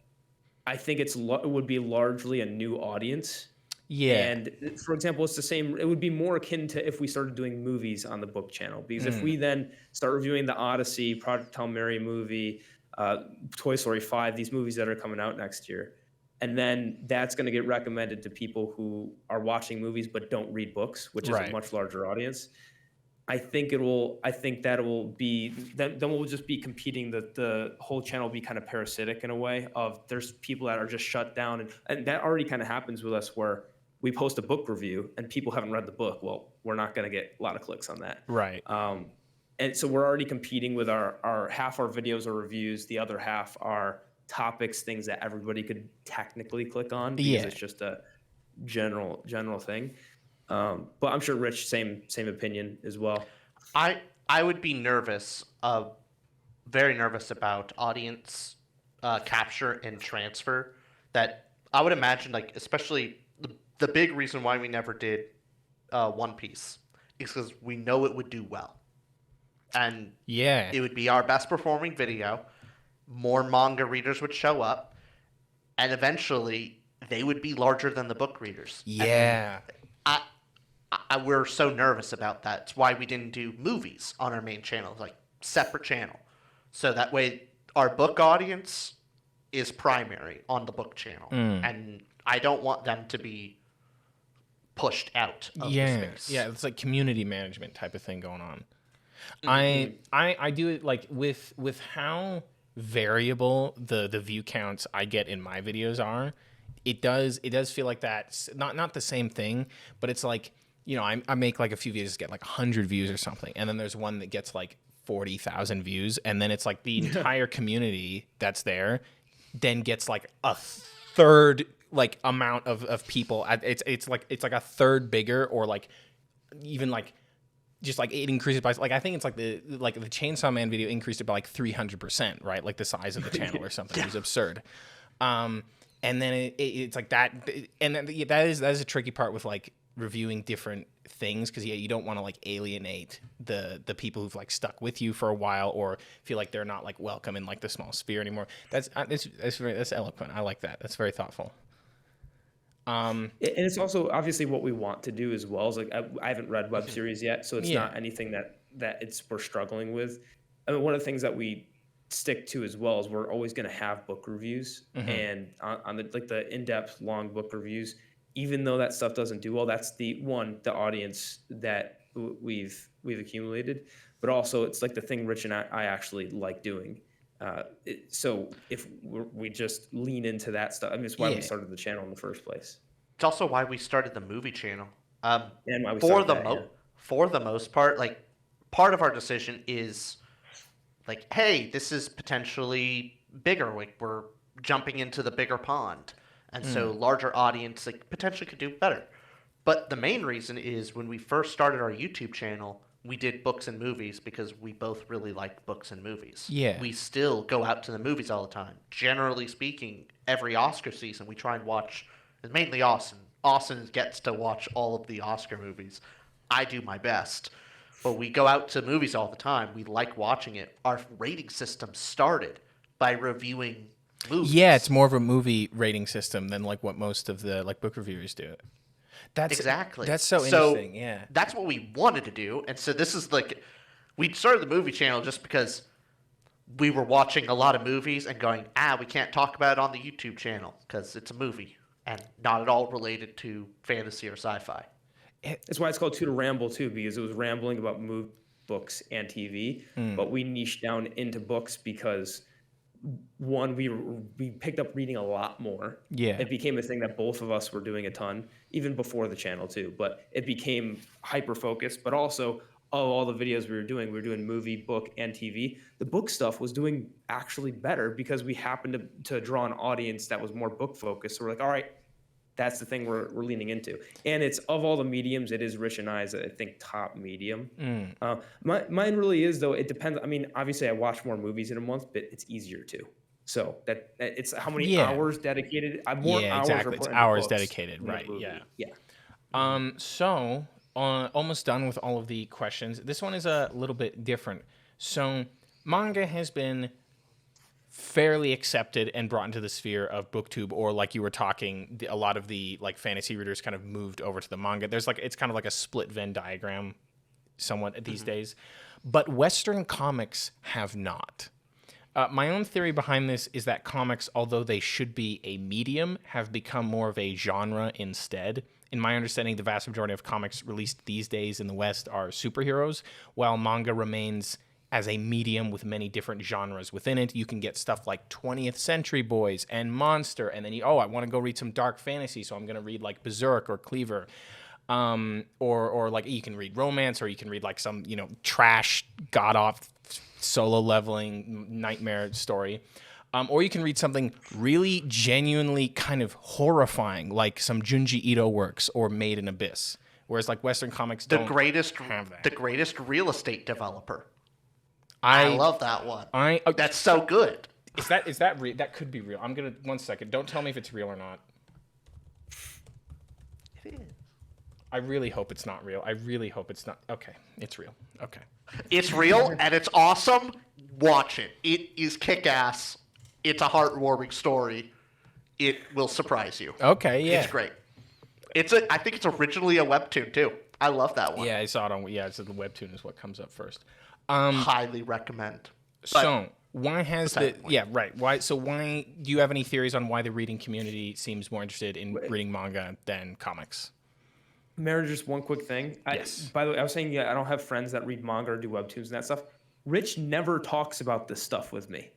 I think it would be largely a new audience. Yeah. And for example, it's the same. It would be more akin to if we started doing movies on the book channel, because if we then start reviewing the Odyssey, Project Hail Mary movie, Toy Story 5, these movies that are coming out next year, and then that's going to get recommended to people who are watching movies but don't read books, which is Right. a much larger audience. I think it will. I think that it will be. Then we'll just be competing. The whole channel will be kind of parasitic in a way. Of there's people that are just shut down, and that already kind of happens with us where we post a book review and people haven't read the book. Well, we're not going to get a lot of clicks on that. Right. And so we're already competing with our half our videos are reviews, the other half are topics, things that everybody could technically click on because Yeah. it's just a general thing. But I'm sure Rich, same opinion as well. I would be nervous, very nervous about audience capture and transfer. That I would imagine, like especially the big reason why we never did One Piece is because we know it would do well, and Yeah. it would be our best performing video. More manga readers would show up, and eventually they would be larger than the book readers. Yeah. We're so nervous about that. It's why we didn't do movies on our main channel, like separate channel. So that way our book audience is primary on the book channel. And I don't want them to be pushed out of the space. Yeah, it's like community management type of thing going on. I do it like with how variable the view counts I get in my videos are. It does feel like that's not the same thing, but it's like, you know, I make like a few videos get like 100 views or something, and then there's one that gets like 40,000 views, and then it's like the entire community that's there then gets like a third like amount of people. It's like a third bigger, or like even like just like it increases by like I think it's like the Chainsaw Man video increased it by like 300%, right? Like the size of the channel or something. It was absurd. And then it's like that, and then that is a tricky part with like reviewing different things, because you don't want to like alienate the people who've like stuck with you for a while or feel like they're not like welcome in like the small sphere anymore. That's eloquent. I like that. That's very thoughtful. And it's also obviously what we want to do as well. Is like I haven't read web series yet, so it's not anything that we're struggling with. I mean, one of the things that we stick to as well is we're always going to have book reviews, and on the like the in-depth long book reviews, even though that stuff doesn't do well, that's the audience that we've accumulated, but also it's like the thing Rich and I actually like doing. So if we just lean into that stuff, I mean, it's why we started the channel in the first place. It's also why we started the movie channel. And why we For started the that, for the most part, like part of our decision is like, hey, this is potentially bigger. Like we're jumping into the bigger pond, and so larger audience like potentially could do better. But the main reason is when we first started our YouTube channel, we did books and movies because we both really like books and movies. Yeah. We still go out to the movies all the time. Generally speaking, every Oscar season we try and watch. It's mainly Austin. Austin gets to watch all of the Oscar movies. I do my best. But we go out to movies all the time. We like watching it. Our rating system started by reviewing movies. Yeah, it's more of a movie rating system than like what most of the like book reviewers do. Exactly. That's so interesting. Yeah. That's what we wanted to do. And so this is like, we started the movie channel just because we were watching a lot of movies and going, we can't talk about it on the YouTube channel because it's a movie and not at all related to fantasy or sci-fi. That's why it's called 2ToRamble too, because it was rambling about books and TV, but we niched down into books because one, we picked up reading a lot more. Yeah. It became a thing that both of us were doing a ton, even before the channel too. But it became hyper focused. But also, all the videos we were doing movie, book, and TV. The book stuff was doing actually better because we happened to draw an audience that was more book focused. So we're like, all right, that's the thing we're leaning into. And it's, of all the mediums, it is Rich and I's, I think, top medium. Mine really is, though. It depends. I mean, obviously I watch more movies in a month, but it's easier to. So that it's how many hours dedicated. I'm more hours. Exactly. It's hours dedicated, right? Yeah. So almost done with all of the questions. This one is a little bit different. So manga has been fairly accepted and brought into the sphere of booktube, or like you were talking, a lot of the like fantasy readers kind of moved over to the manga. There's like, it's kind of like a split Venn diagram somewhat these days, but Western comics have not. My own theory behind this is that comics, although they should be a medium, have become more of a genre instead. In my understanding, the vast majority of comics released these days in the West are superheroes, while manga remains as a medium with many different genres within it. You can get stuff like 20th Century Boys and Monster, and then I want to go read some dark fantasy, so I'm going to read like Berserk or Cleaver. Or like you can read romance, or you can read like some, trash, god-off, solo leveling nightmare story. Or you can read something really genuinely kind of horrifying, like some Junji Ito works or Made in Abyss. Whereas like Western comics don't have that. The greatest real estate developer. I love that one. That's so good. Is that real? That could be real. I'm gonna, one second. Don't tell me if it's real or not. It is. I really hope it's not real. I really hope it's not. Okay, it's real. Okay. It's real and it's awesome. Watch it. It is kick-ass. It's a heartwarming story. It will surprise you. Okay, yeah. It's great. I think it's originally a webtoon too. I love that one. Yeah, I saw it on. Yeah, so the webtoon is what comes up first. Highly recommend. So why has the right? Why? So why do you have any theories on why the reading community seems more interested in reading manga than comics? Mary, just one quick thing. Yes. By the way, I was saying, I don't have friends that read manga or do webtoons and that stuff. Rich never talks about this stuff with me.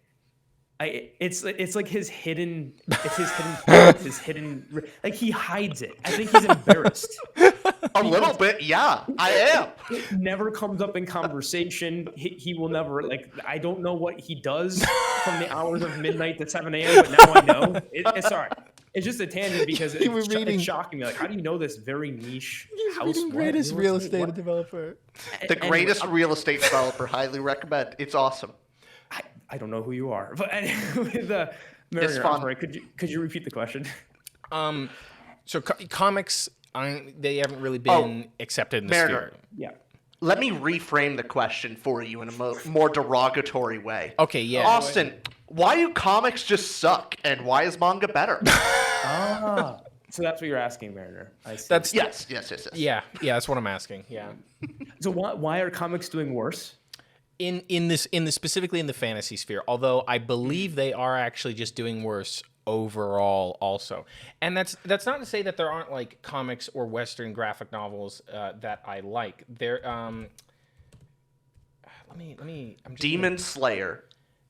It's like his hidden, like he hides it. I think he's embarrassed. A little bit, yeah, I am. It never comes up in conversation. He will never, I don't know what he does from the hours of midnight to 7 a.m., but now I know. It's sorry. It's just a tangent because it's shocking me. Like, how do you know this very niche house? Greatest real estate developer. The greatest real estate developer. Highly recommend. It's awesome. I don't know who you are, but anyway, it's fun. Sorry, could you repeat the question? So comics, they haven't really been accepted in the sphere. Yeah. Let me reframe the question for you in a more derogatory way. Okay, yeah. Austin, why do comics just suck, and why is manga better? So that's what you're asking, Mariner. I see. Yes. Yeah, that's what I'm asking. Yeah. So why are comics doing worse? In this specifically in the fantasy sphere, although I believe they are actually just doing worse overall also. And that's not to say that there aren't like comics or Western graphic novels that I like. There I'm just Demon Slayer.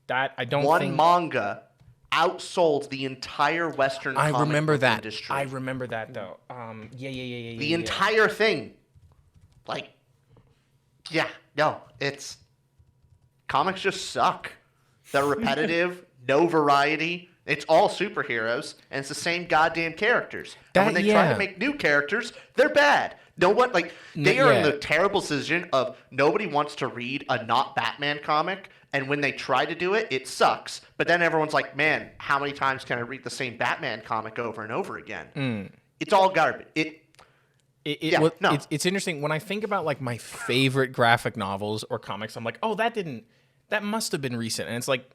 That I don't One think manga outsold the entire Western comic book industry. I remember that though. The entire thing. It's comics just suck. They're repetitive, no variety. It's all superheroes, and it's the same goddamn characters. And when they try to make new characters, they're bad. They are in the terrible decision of nobody wants to read a not Batman comic, and when they try to do it, it sucks. But then everyone's like, man, how many times can I read the same Batman comic over and over again? It's all garbage. It's interesting. When I think about like my favorite graphic novels or comics, I'm like, oh, that must have been recent. And it's like,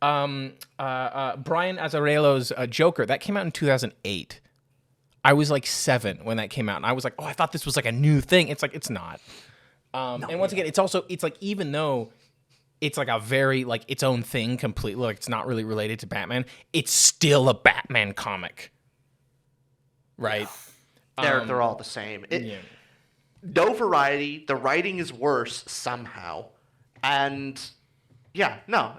Brian Azzarello's Joker, that came out in 2008. I was like 7 when that came out, and I was like, oh, I thought this was like a new thing. It's like, it's not. And once again, it's like, even though it's like a very like its own thing completely, like it's not really related to Batman, it's still a Batman comic, right? They're all the same. Yeah. No variety. The writing is worse somehow, and yeah, no,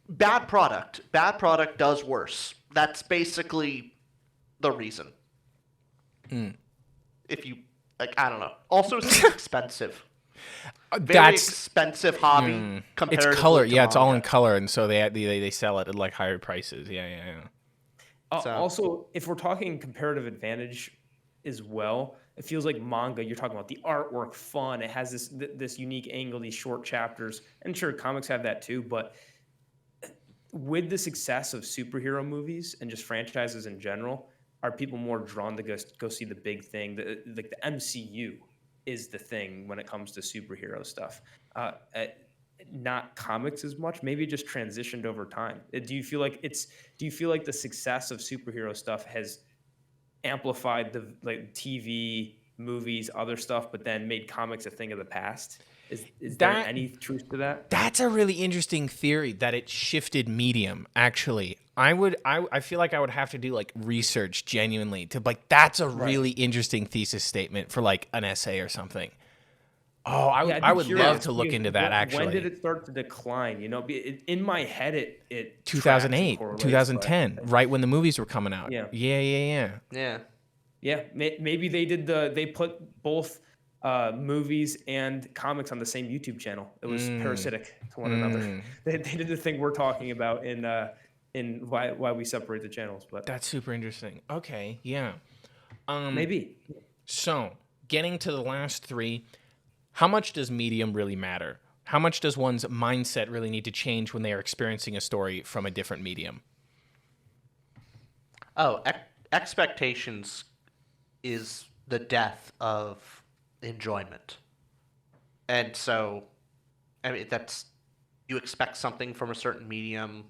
bad product. Bad product does worse. That's basically the reason. If you like, I don't know. Also, it seems expensive. Very expensive hobby It's comparatively color. to Yeah, it's all in manga. color, and so they sell it at like higher prices. Yeah. So- Also, if we're talking comparative advantage as well, it feels like manga. You're talking about the artwork, fun. It has this unique angle, these short chapters, and sure, comics have that too. But with the success of superhero movies and just franchises in general, are people more drawn to go see the big thing? Like the MCU is the thing when it comes to superhero stuff. Not comics as much. Maybe it just transitioned over time. Do you feel like the success of superhero stuff has amplified the like TV, movies, other stuff, but then made comics a thing of the past? Is there any truth to that? That's a really interesting theory that it shifted medium. Actually, I feel like I would have to do like research genuinely to like. That's a really interesting thesis statement for like an essay or something. Oh, I would love to look into that. Actually, when did it start to decline? You know, in my head, it 2008, tracks and 2010, correlates, right when the movies were coming out. Yeah. Yeah. Yeah, maybe they put both movies and comics on the same YouTube channel. It was parasitic to one another. They did the thing we're talking about in why we separate the channels. But That's super interesting. Okay, yeah. maybe. So, getting to the last three, how much does medium really matter? How much does one's mindset really need to change when they are experiencing a story from a different medium? Oh, expectations is the death of enjoyment. And so, I mean, you expect something from a certain medium.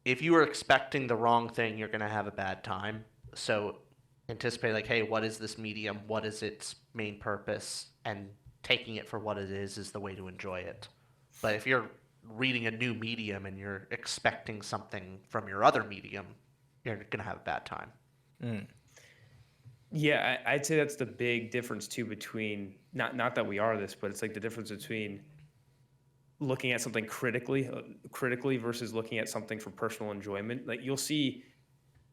If you are expecting the wrong thing, you're going to have a bad time. So anticipate like, hey, what is this medium? What is its main purpose? And taking it for what it is the way to enjoy it. But if you're reading a new medium and you're expecting something from your other medium, you're going to have a bad time. Yeah, I'd say that's the big difference too between not that we are this, but it's like the difference between looking at something critically versus looking at something for personal enjoyment. Like you'll see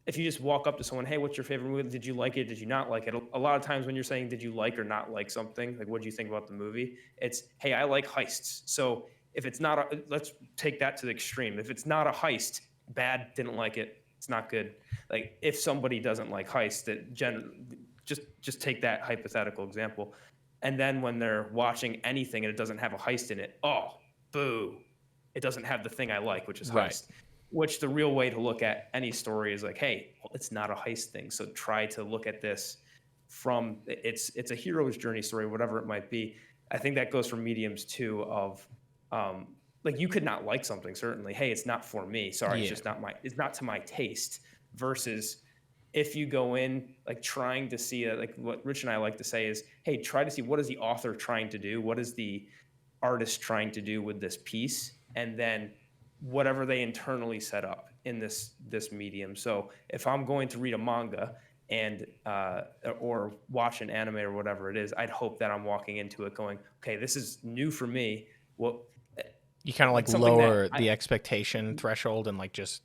if you just walk up to someone, hey, what's your favorite movie? Did you like it? Did you not like it? A lot of times when you're saying, did you like or not like something? Like, what do you think about the movie? It's, hey, I like heists. So if it's not, let's take that to the extreme. If it's not a heist, bad, didn't like it. It's not good. Like if somebody doesn't like heists, just take that hypothetical example. And then when they're watching anything and it doesn't have a heist in it, oh, boo. It doesn't have the thing I like, which is heist. Right. Which the real way to look at any story is like, hey, well, it's not a heist thing. So try to look at this from it's a hero's journey story, whatever it might be. I think that goes for mediums too of like you could not like something, certainly. Hey, it's not for me. Sorry, it's just it's not to my taste. Versus if you go in like trying to see like what Rich and I like to say is, hey, try to see what is the author trying to do? What is the artist trying to do with this piece? And then whatever they internally set up in this medium. So if I'm going to read a manga and or watch an anime or whatever it is, I'd hope that I'm walking into it going, okay, this is new for me. Well, you kind of like lower the expectation threshold and like just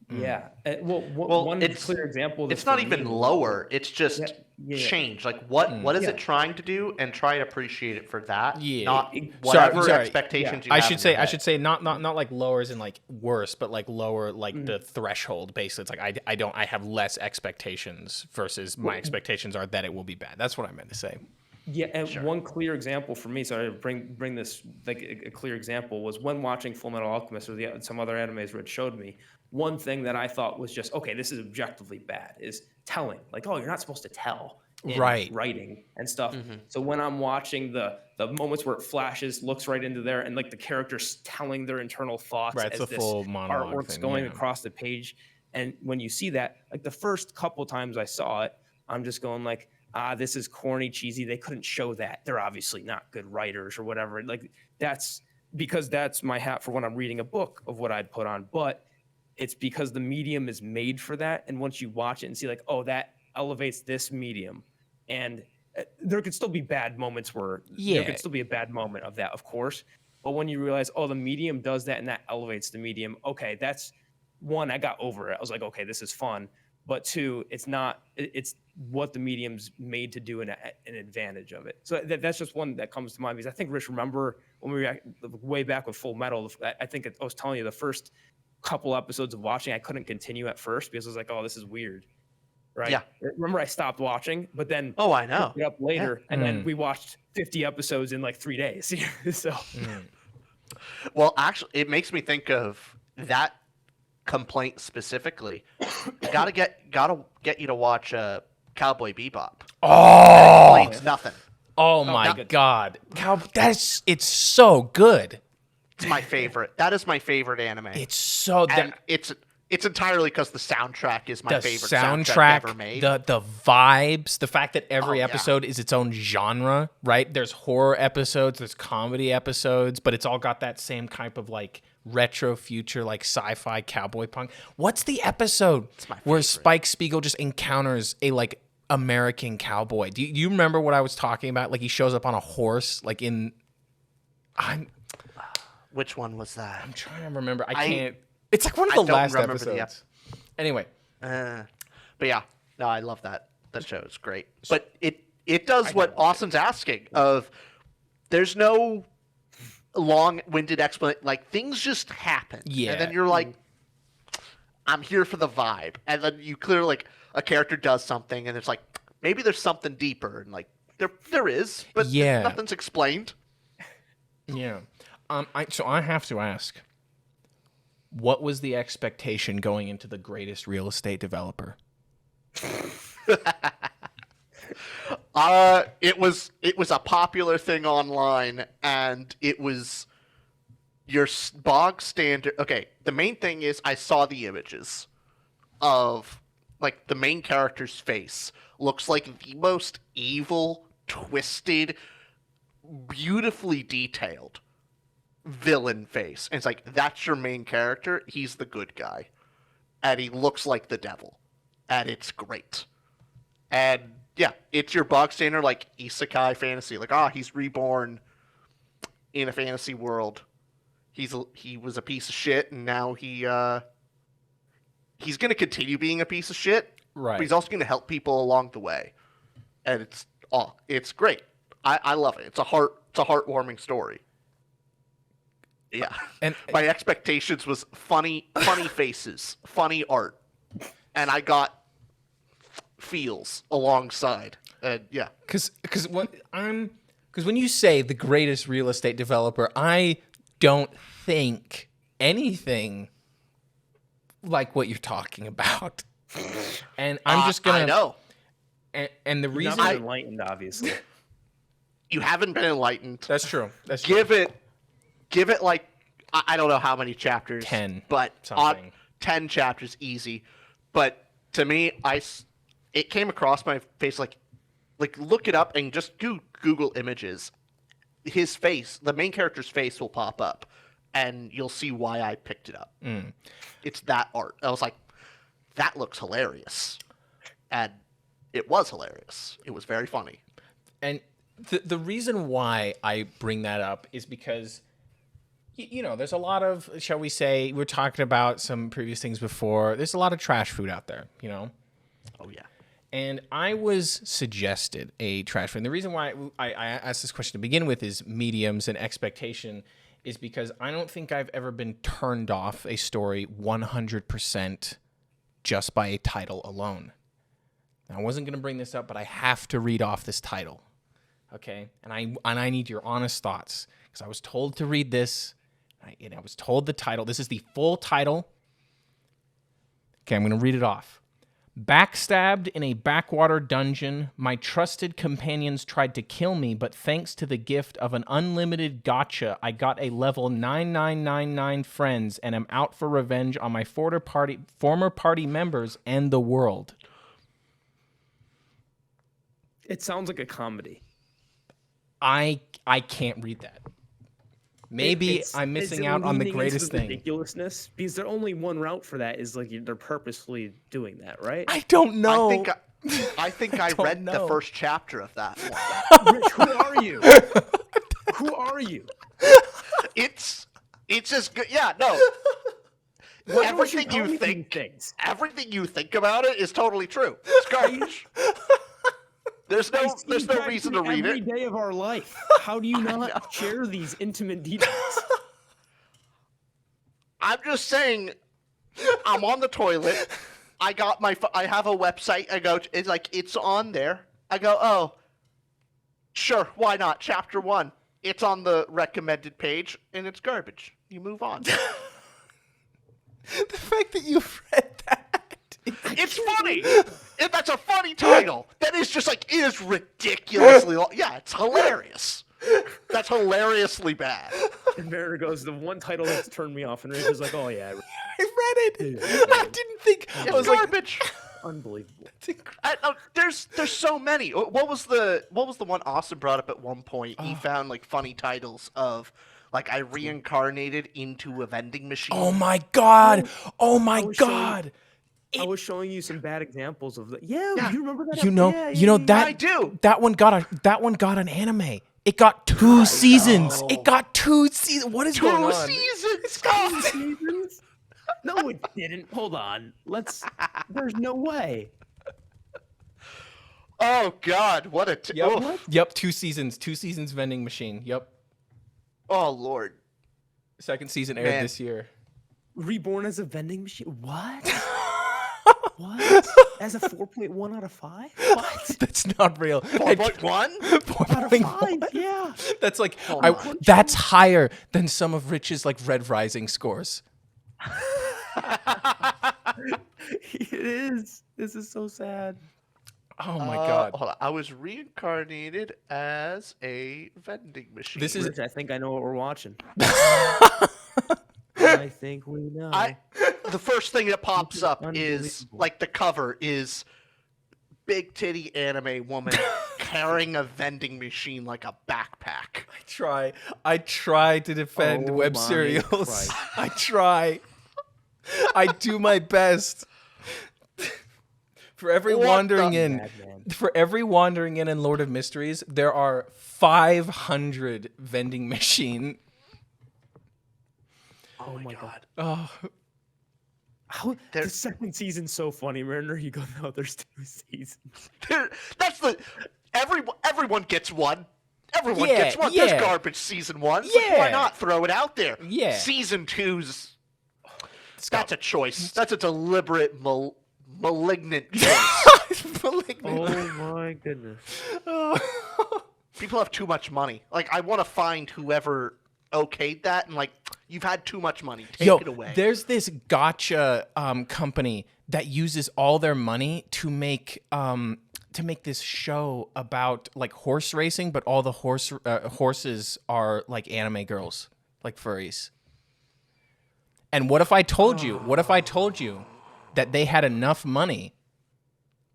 yeah. One clear example. It's not even lower. It's just change. Like what is it trying to do, and try to appreciate it for that. Yeah. Not whatever expectations you have. I should say not like lowers and like worse, but like lower like the threshold. Basically, it's like I have less expectations versus my expectations are that it will be bad. That's what I meant to say. Yeah, and one clear example for me, so I bring this like a clear example was when watching Full Metal Alchemist or some other animes where it showed me one thing that I thought was just okay, this is objectively bad is telling. Like, oh, you're not supposed to tell in writing and stuff. So when I'm watching the moments where it flashes, looks right into there, and like the characters telling their internal thoughts as this full monologue artwork's thing, going across the page, and when you see that, like the first couple times I saw it, I'm just going like, this is corny, cheesy. They couldn't show that. They're obviously not good writers or whatever. Like that's because that's my hat for when I'm reading a book of what I'd put on. But it's because the medium is made for that. And once you watch it and see like, oh, that elevates this medium, and there could still be bad moments where there could still be a bad moment of that, of course. But when you realize, oh, the medium does that and that elevates the medium, okay, that's one, I got over it. I was like, okay, this is fun. But two, it's what the medium's made to do, an advantage of it. So that's just one that comes to mind, because I think, Rich, remember when we were way back with Full Metal, I think I was telling you the first couple episodes of watching, I couldn't continue at first because I was like, oh, this is weird. Right? Yeah. Remember I stopped watching, but then I know. picked it up later, and then we watched 50 episodes in like 3 days. So Well, actually, it makes me think of that complaint specifically. gotta get you to watch Cowboy Bebop. Oh, That explains nothing. Oh my God, it's so good. It's my favorite. That is my favorite anime. It's so and it's entirely because the soundtrack is my favorite soundtrack ever made. The vibes, the fact that every episode is its own genre, right? There's horror episodes, there's comedy episodes, but it's all got that same type of like retro future, like sci-fi cowboy punk. What's the episode where Spike Spiegel just encounters a like American cowboy? Do you remember what I was talking about? Like he shows up on a horse, like in. Which one was that? I'm trying to remember. I can't. It's like one of the last episodes. Anyway. But yeah, no, I love that. That show is great. But it does what Austin's asking of. There's no long-winded explanation. Like things just happen. Yeah. And then you're like, I'm here for the vibe. And then you clearly like a character does something, and it's like maybe there's something deeper, and like there is, but nothing's explained. Yeah. So I have to ask, what was the expectation going into the greatest real estate developer? It was a popular thing online, and it was your bog standard. Okay, the main thing is I saw the images of like the main character's face looks like the most evil, twisted, beautifully detailed villain face. And it's like, that's your main character. He's the good guy. And he looks like the devil. And it's great. And yeah, it's your bog standard like isekai fantasy. Like, he's reborn in a fantasy world. He was a piece of shit, and now he's going to continue being a piece of shit. Right. But he's also going to help people along the way. And it's great. I love it. It's a heartwarming story. Yeah. And my expectations was funny faces, funny art. And I got feels alongside. And yeah. Cuz when you say the greatest real estate developer, I don't think anything like what you're talking about. And I'm just going to I know. And the reason I'm enlightened, obviously. You haven't been enlightened. That's true. Give it like I don't know how many chapters. 10. But something. 10 chapters easy. But to me, it came across my face like look it up and just Google images. His face, the main character's face will pop up, and you'll see why I picked it up. It's that art. I was like, that looks hilarious. And it was hilarious. It was very funny. And the reason why I bring that up is because, there's a lot of, shall we say, we're talking about some previous things before. There's a lot of trash food out there, Oh, yeah. And I was suggested a trash food. And the reason why I asked this question to begin with is mediums and expectation is because I don't think I've ever been turned off a story 100% just by a title alone. Now, I wasn't going to bring this up, but I have to read off this title. Okay, and I need your honest thoughts because I was told to read this, and I was told the title. This is the full title. Okay, I'm going to read it off. Backstabbed in a backwater dungeon, my trusted companions tried to kill me, but thanks to the gift of an unlimited gacha, I got a level 9999 friends and am out for revenge on my former party members and the world. It sounds like a comedy. I can't read that. Maybe I'm missing out on the greatest thing. Ridiculousness, because their only one route for that is like they're purposefully doing that, right? I don't know. I think I don't read the know. first chapter of that one. Rich, who are you? Who are you? It's as good. Yeah, no. Why don't Everything tell you me think, these things? everything you think about it is totally true. It's garbage. There's I no see reason to read every it. day of our life. How do you not share these intimate details? I'm just saying, I'm on the toilet. I have a website. I go, it's on there. I go, oh, sure, why not? Chapter 1. It's on the recommended page, and it's garbage. You move on. The fact that you've read that. It's funny. That's a funny title. That is just like, it is ridiculously long. Yeah, it's hilarious. That's hilariously bad. And Mariner goes, the one title that's turned me off, and Rich is like, oh yeah, I read it. I didn't think. I It's was like, garbage. unbelievable. There's so many. What was the one Austin brought up at one point? He found like funny titles of like I reincarnated into a vending machine. oh my god. Oh my was showing- god. I was showing you some bad examples of that. Yeah, you remember that? You know, Yeah, that I do. that one got an anime. It got 2 seasons. It got 2 seasons. What is going 2 on? seasons. seasons? No, it didn't. Hold on. There's no way. Oh God, what a Yep. Yep, 2 seasons. 2 seasons vending machine. Yep. Oh Lord. Second season aired Man. this year. Reborn as a vending machine? What? What? As a 4.1 out of 5? What? That's not real. 4.1? Out of 5? Yeah. That's like my that's higher than some of Rich's like Red Rising scores. It is. This is so sad. Oh my god. Hold on. I was reincarnated as a vending machine. This is Rich, I think I know what we're watching. I think we know. The first thing that pops up is unbelievable. like the cover is big titty anime woman carrying a vending machine like a backpack. I try to defend Oh web my serials. Christ. I try. I do my best. For every What wandering the- in, Madman. for every wandering in Lord of Mysteries, there are 500 vending machine. Oh my god. Oh, How There- the second season's so funny, Mariner. You go, no, there's 2 seasons. That's everyone gets one. Everyone Yeah, gets one. yeah. There's garbage season 1. Like, why Yeah. not throw it out there? Yeah. Season 2's Scott. that's a choice. That's a deliberate malignant choice. Malignant. Oh my goodness. People have too much money. Like I want to find whoever okayed that and like you've had too much money. Take Yo, it away. there's this gotcha company that uses all their money to make this show about like horse racing, but all the horses are like anime girls, like furries. And what if I told you? What if I told you that they had enough money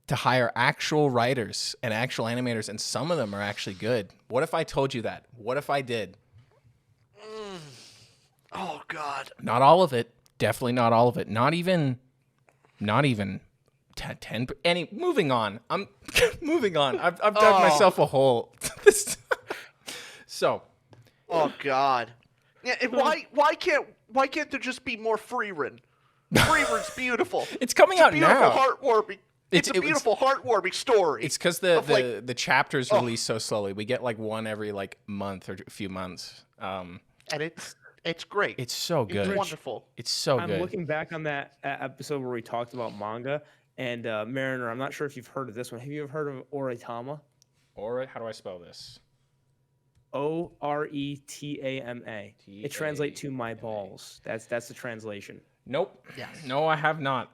to hire actual writers and actual animators, and some of them are actually good? What if I told you that? What if I did? Oh God. Not all of it. Definitely not all of it. Not even 10. Moving on. I'm moving on. I've dug myself a hole. So, Oh God. Yeah. And why can't there just be more Freerun? Freerun's beautiful. it's coming out Beautiful, now. heartwarming. It's a beautiful, heartwarming story. It's because of, like- the chapters release so slowly. We get like one every like month or a few months. and it's great. It's so good. It's wonderful. It's so I'm good. looking back on that episode where we talked about manga, and Mariner, I'm not sure if you've heard of this one. Have you ever heard of Oretama? Or how do I spell this? Oretama. It translates to my balls. That's the translation. Nope. Yes. No, I have not.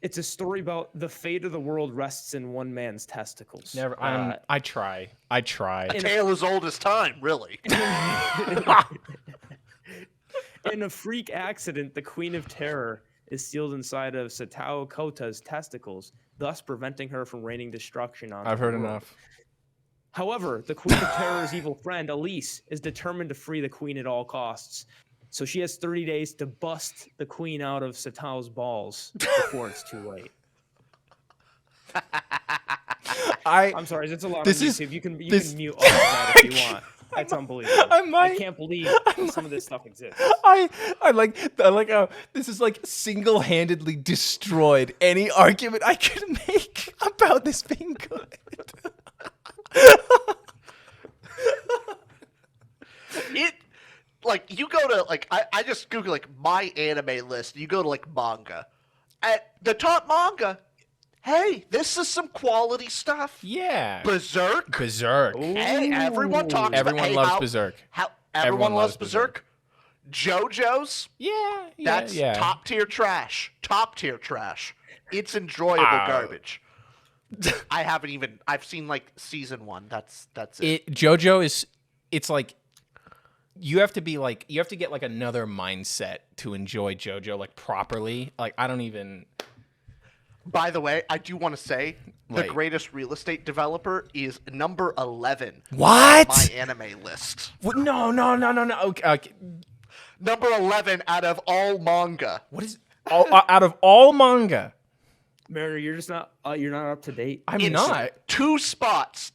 It's a story about the fate of the world rests in one man's testicles. Never. I try. I try. A tale as old as time, really. In a freak accident, the Queen of Terror is sealed inside of Satao Kota's testicles, thus preventing her from raining destruction on. I've the heard world. enough. However, the Queen of Terror's evil friend, Elise, is determined to free the Queen at all costs. So she has 30 days to bust the Queen out of Satao's balls before it's too late. I'm sorry, it's a lot on YouTube. You can mute all of that if you want. That's unbelievable. I can't believe some of this stuff exists. I like how this is like single-handedly destroyed any argument I could make about this being good. It like you go to like I just Google like my anime list. You go to like manga. At the top manga, hey, this is some quality stuff. Yeah. Berserk. Hey, everyone talks about Everyone loves Berserk. How everyone loves Berserk. JoJo's. Yeah. That's top tier trash. Top tier trash. It's enjoyable garbage. I've seen like season 1. That's it. JoJo is, it's like, you have to get like another mindset to enjoy JoJo like properly. Like I don't even. By the way, I do want to say the greatest real estate developer is number 11. What? On my anime list. What? No. Okay. Number 11 out of all manga. What is out of all manga? Mariner, you're just not you're not up to date. I'm not. Two spots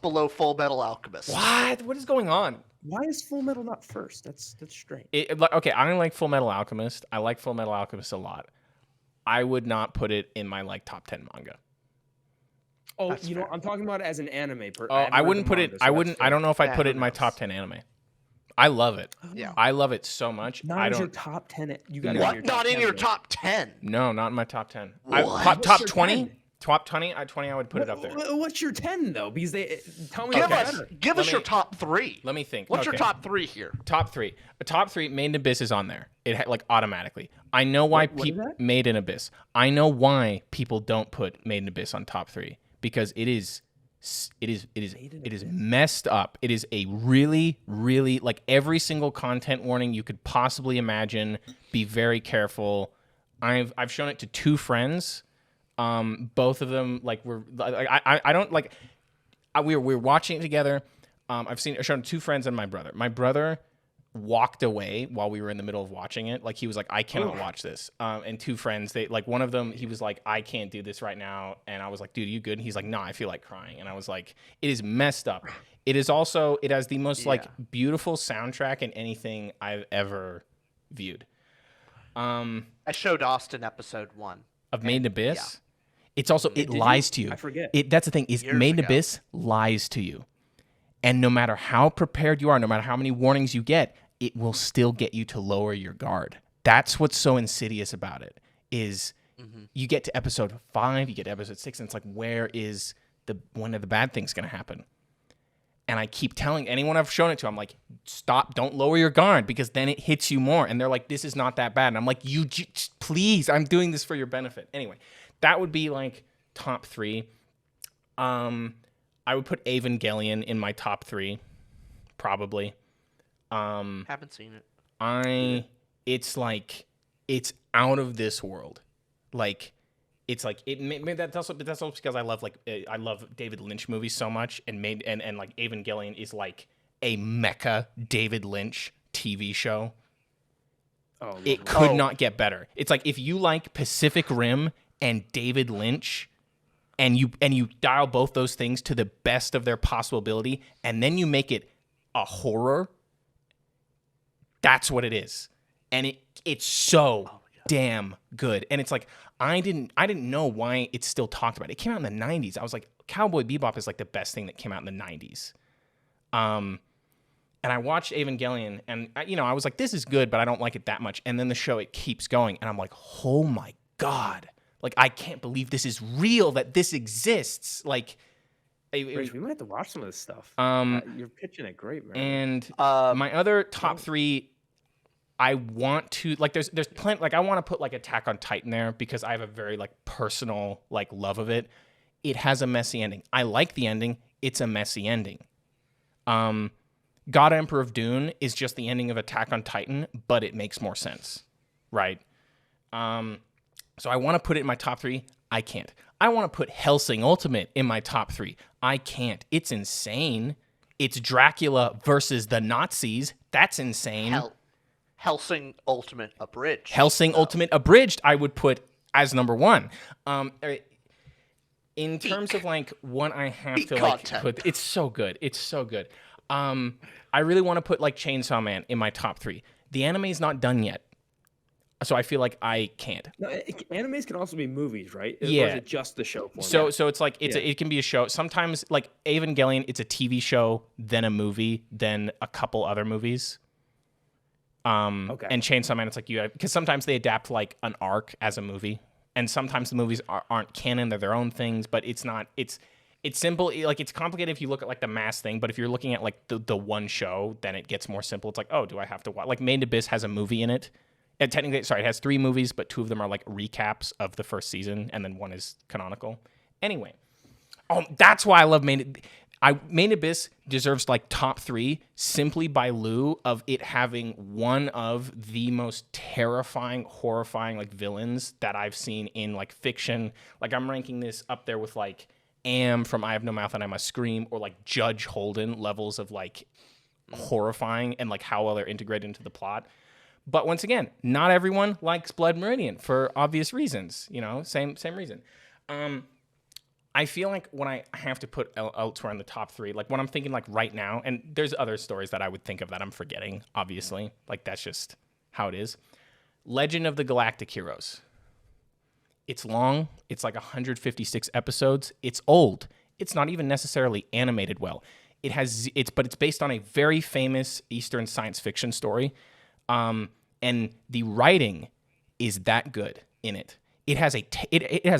below Full Metal Alchemist. What is going on? Why is Full Metal not first? That's strange. Okay, I don't like Full Metal Alchemist. I like Full Metal Alchemist a lot. I would not put it in my like top 10 manga. Oh, that's fair. I'm talking about it as an anime. I wouldn't put it. I wouldn't. I don't know if I'd put it in my top 10 anime. I love it. Yeah, I love it so much. Not in your top 10. You got what? Not in your top 10. No, not in my top 10. Top 20. Top 20. I would put it up there. What's your 10 though? Because they tell me. Give us your top 3. Let me think. What's your top 3 here? Top 3. A top 3. Made in Abyss is on there. It like automatically. I know why people Made in Abyss. I know why people don't put Made in Abyss on top 3 because it is messed up. It is a really, really like every single content warning you could possibly imagine. Be very careful. I've shown it to 2 friends. Both of them like we're watching it together. I've shown it to 2 friends and my brother. My brother walked away while we were in the middle of watching it. Like he was like, I cannot watch this. And 2 friends, they like one of them, he was like, I can't do this right now. And I was like, dude, you good? And he's like, no, I feel like crying. And I was like, it is messed up. It has the most like beautiful soundtrack in anything I've ever viewed. I showed Austin episode 1 of Made in Abyss. Yeah. It's also, it lies to you. I forget. That's the thing, is Made in Abyss lies to you. And no matter how prepared you are, no matter how many warnings you get, it will still get you to lower your guard. That's what's so insidious about it, is you get to episode 5, you get to episode 6, and it's like, where is one of the bad things going to happen? And I keep telling anyone I've shown it to, I'm like, stop, don't lower your guard, because then it hits you more. And they're like, this is not that bad. And I'm like, please, I'm doing this for your benefit. Anyway, that would be like top 3. I would put Evangelion in my top 3, probably. Haven't seen it. It's like, it's out of this world. Like, it's like that's also because I love David Lynch movies so much, and like Evangelion is like a mecha David Lynch TV show. Oh, it could not get better. It's like if you like Pacific Rim and David Lynch, and you dial both those things to the best of their possible ability, and then you make it a horror. That's what it is, and it's so damn good. And it's like I didn't know why it's still talked about. It came out in the 90s. I was like, Cowboy Bebop is like the best thing that came out in the 90s. And I watched Evangelion, and I was like, this is good, but I don't like it that much. And then the show, it keeps going, and I'm like, oh my God. Like, I can't believe this is real, that this exists. Like, Rich, we might have to watch some of this stuff. You're pitching it great, man. And my other top 3, I want to like. There's plenty. Like, I want to put like Attack on Titan there because I have a very like personal like love of it. It has a messy ending. I like the ending. It's a messy ending. God Emperor of Dune is just the ending of Attack on Titan, but it makes more sense, right? So I want to put it in my top 3. I can't. I want to put Hellsing Ultimate in my top 3. I can't. It's insane. It's Dracula versus the Nazis. That's insane. Hellsing Ultimate Abridged. Hellsing Ultimate Abridged I would put as number 1. In terms of like what I have Peak to like content. put, it's so good. It's so good. I really want to put like Chainsaw Man in my top 3. The anime is not done yet, so I feel like I can't. No, animes can also be movies, right? Or Yeah. is it just the show format? So it's like it can be a show. Sometimes like Evangelion, it's a TV show, then a movie, then a couple other movies. Okay. And Chainsaw Man, it's like because sometimes they adapt like an arc as a movie, and sometimes the movies aren't canon; they're their own things. But it's not. It's simple. Like it's complicated if you look at like the mass thing. But if you're looking at like the one show, then it gets more simple. It's like, oh, do I have to watch? Like Made in Abyss has a movie in it. And technically, sorry, it has 3 movies, but 2 of them are like recaps of the first season, and then 1 is canonical. Anyway, that's why I love Made in Abyss deserves like top 3 simply by lieu of it having one of the most terrifying, horrifying like villains that I've seen in like fiction. Like I'm ranking this up there with like Am from I Have No Mouth and I Must Scream, or like Judge Holden levels of like horrifying and like how well they're integrated into the plot. But once again, not everyone likes Blood Meridian for obvious reasons. You know, same reason. I feel like when I have to put elsewhere in the top 3, like when I'm thinking like right now, and there's other stories that I would think of that I'm forgetting, obviously. Like that's just how it is. Legend of the Galactic Heroes. It's long. It's like 156 episodes. It's old. It's not even necessarily animated well. But it's based on a very famous Eastern science fiction story. And the writing is that good in it. It has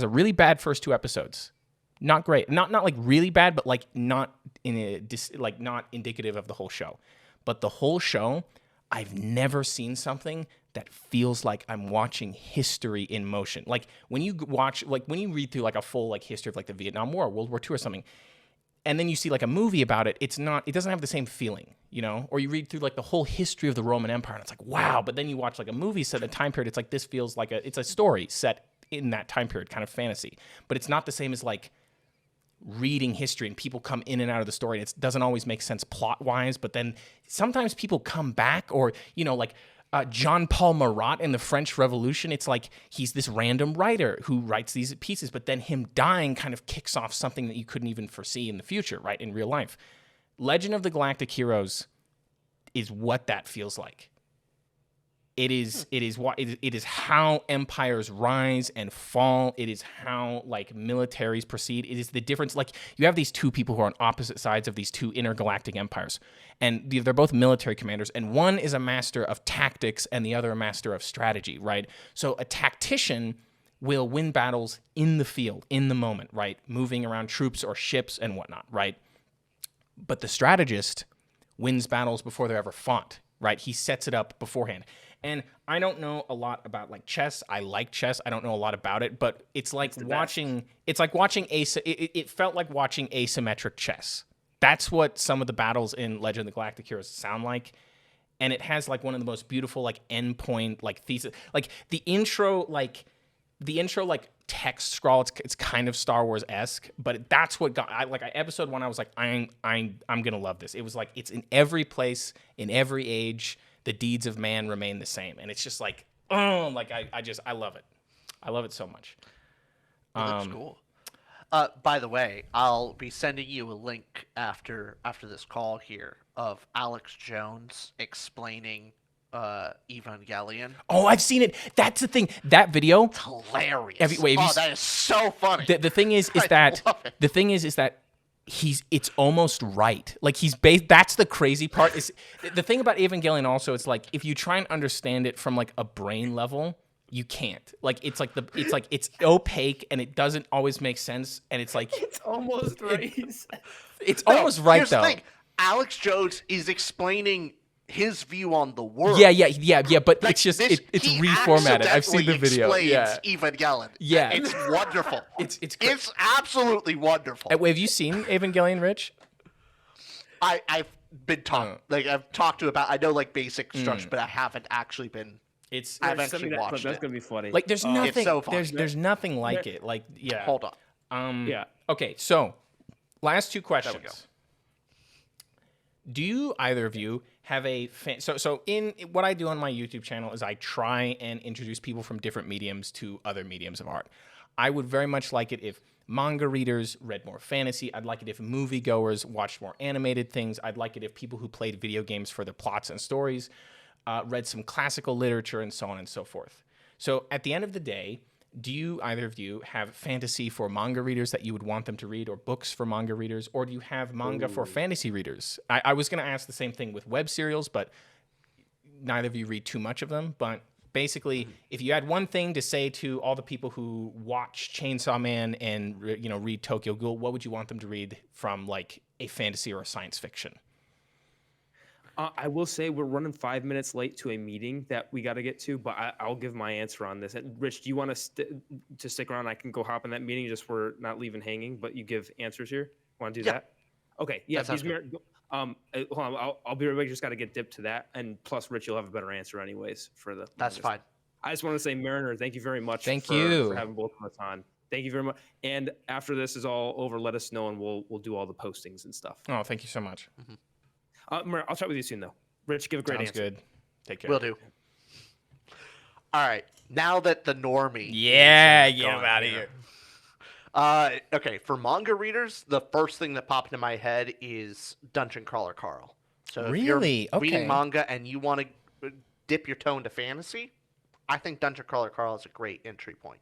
a really bad first 2 episodes. Not great. Not like really bad, but like not not indicative of the whole show. But the whole show, I've never seen something that feels like I'm watching history in motion. Like when you read through like a full like history of like the Vietnam War, World War II or something, and then you see like a movie about it, it doesn't have the same feeling, you know? Or you read through like the whole history of the Roman Empire and it's like, wow, but then you watch like a movie set in a time period, it's like this feels like it's a story set in that time period, kind of fantasy. But it's not the same as like reading history and people come in and out of the story and it doesn't always make sense plot-wise, but then sometimes people come back, or, you know, like Jean-Paul Marat in the French Revolution, it's like he's this random writer who writes these pieces, but then him dying kind of kicks off something that you couldn't even foresee in the future, right, in real life. Legend of the Galactic Heroes is what that feels like. It is how empires rise and fall. It is how like militaries proceed. It is the difference. Like you have these 2 people who are on opposite sides of these 2 intergalactic empires, and they're both military commanders, and one is a master of tactics and the other a master of strategy, right? So a tactician will win battles in the field, in the moment, right? Moving around troops or ships and whatnot, right? But the strategist wins battles before they're ever fought, right? He sets it up beforehand. And I don't know a lot about like chess. I like chess. I don't know a lot about it, but it's like watching. It's like watching it felt like watching asymmetric chess. That's what some of the battles in Legend of the Galactic Heroes sound like, and it has like one of the most beautiful like endpoint like thesis, like the intro like text scroll. It's kind of Star Wars-esque, but that's what got episode 1. I was like, I'm gonna love this. It was like it's in every place, in every age. The deeds of man remain the same. And it's just like, oh, like I love it. I love it so much. That's cool. By the way, I'll be sending you a link after this call here of Alex Jones explaining Evangelion. Oh, I've seen it. That's the thing. That video, It's hilarious. That is so funny. The thing is that it's almost right. Like he's based. That's the crazy part. Is the thing about Evangelion also? It's like if you try and understand it from like a brain level, you can't. Like it's opaque and it doesn't always make sense. And it's like It's almost right. it's almost right here's though. The thing. Alex Jones is explaining his view on the world. Yeah. But Like, it's just this- it's he reformatted. I've seen the video. explains Yeah. Evangelion. Yeah. It's wonderful. It's absolutely wonderful. Wait, have you seen Evangelion, Rich? I've been talked like I've talked to about. I know like basic structure, but I haven't actually been. I've actually watched That's it. gonna be funny. Like there's nothing. so funny. There's nothing like it. Like yeah. Hold on. Yeah. Okay, so last 2 questions. There we go. Do you either of you have a so in what I do on my YouTube channel is I try and introduce people from different mediums to other mediums of art. I would very much like it if manga readers read more fantasy. I'd like it if moviegoers watched more animated things. I'd like it if people who played video games for their plots and stories read some classical literature and so on and so forth. So at the end of the day, do you, either of you, have fantasy for manga readers that you would want them to read, or books for manga readers, or do you have manga for fantasy readers? I was going to ask the same thing with web serials, but neither of you read too much of them. But basically, if you had one thing to say to all the people who watch Chainsaw Man and read Tokyo Ghoul, what would you want them to read from like a fantasy or a science fiction? I will say we're running 5 minutes late to a meeting that we got to get to, but I'll give my answer on this. And Rich, do you want to stick around? I can go hop in that meeting just for not leaving hanging, but you give answers here. Want to do that? Okay. Yeah. That sounds good. Hold on. I'll be right back. Just got to get dipped to that. And plus, Rich, you'll have a better answer anyways for the. That's fine. I just want to say, Mariner, thank you very much. Thank for you for having both of us on. Thank you very much. And after this is all over, let us know, and we'll do all the postings and stuff. Oh, thank you so much. Mariner, I'll chat with you soon, though. Rich, give a great Sounds answer. good. Take care. Will do. All right. Now that the normie. Yeah, is, get him gone out of here. Okay, for manga readers, the first thing that popped into my head is Dungeon Crawler Carl. So if Really? you're reading Okay. manga and you want to dip your toe into fantasy, I think Dungeon Crawler Carl is a great entry point.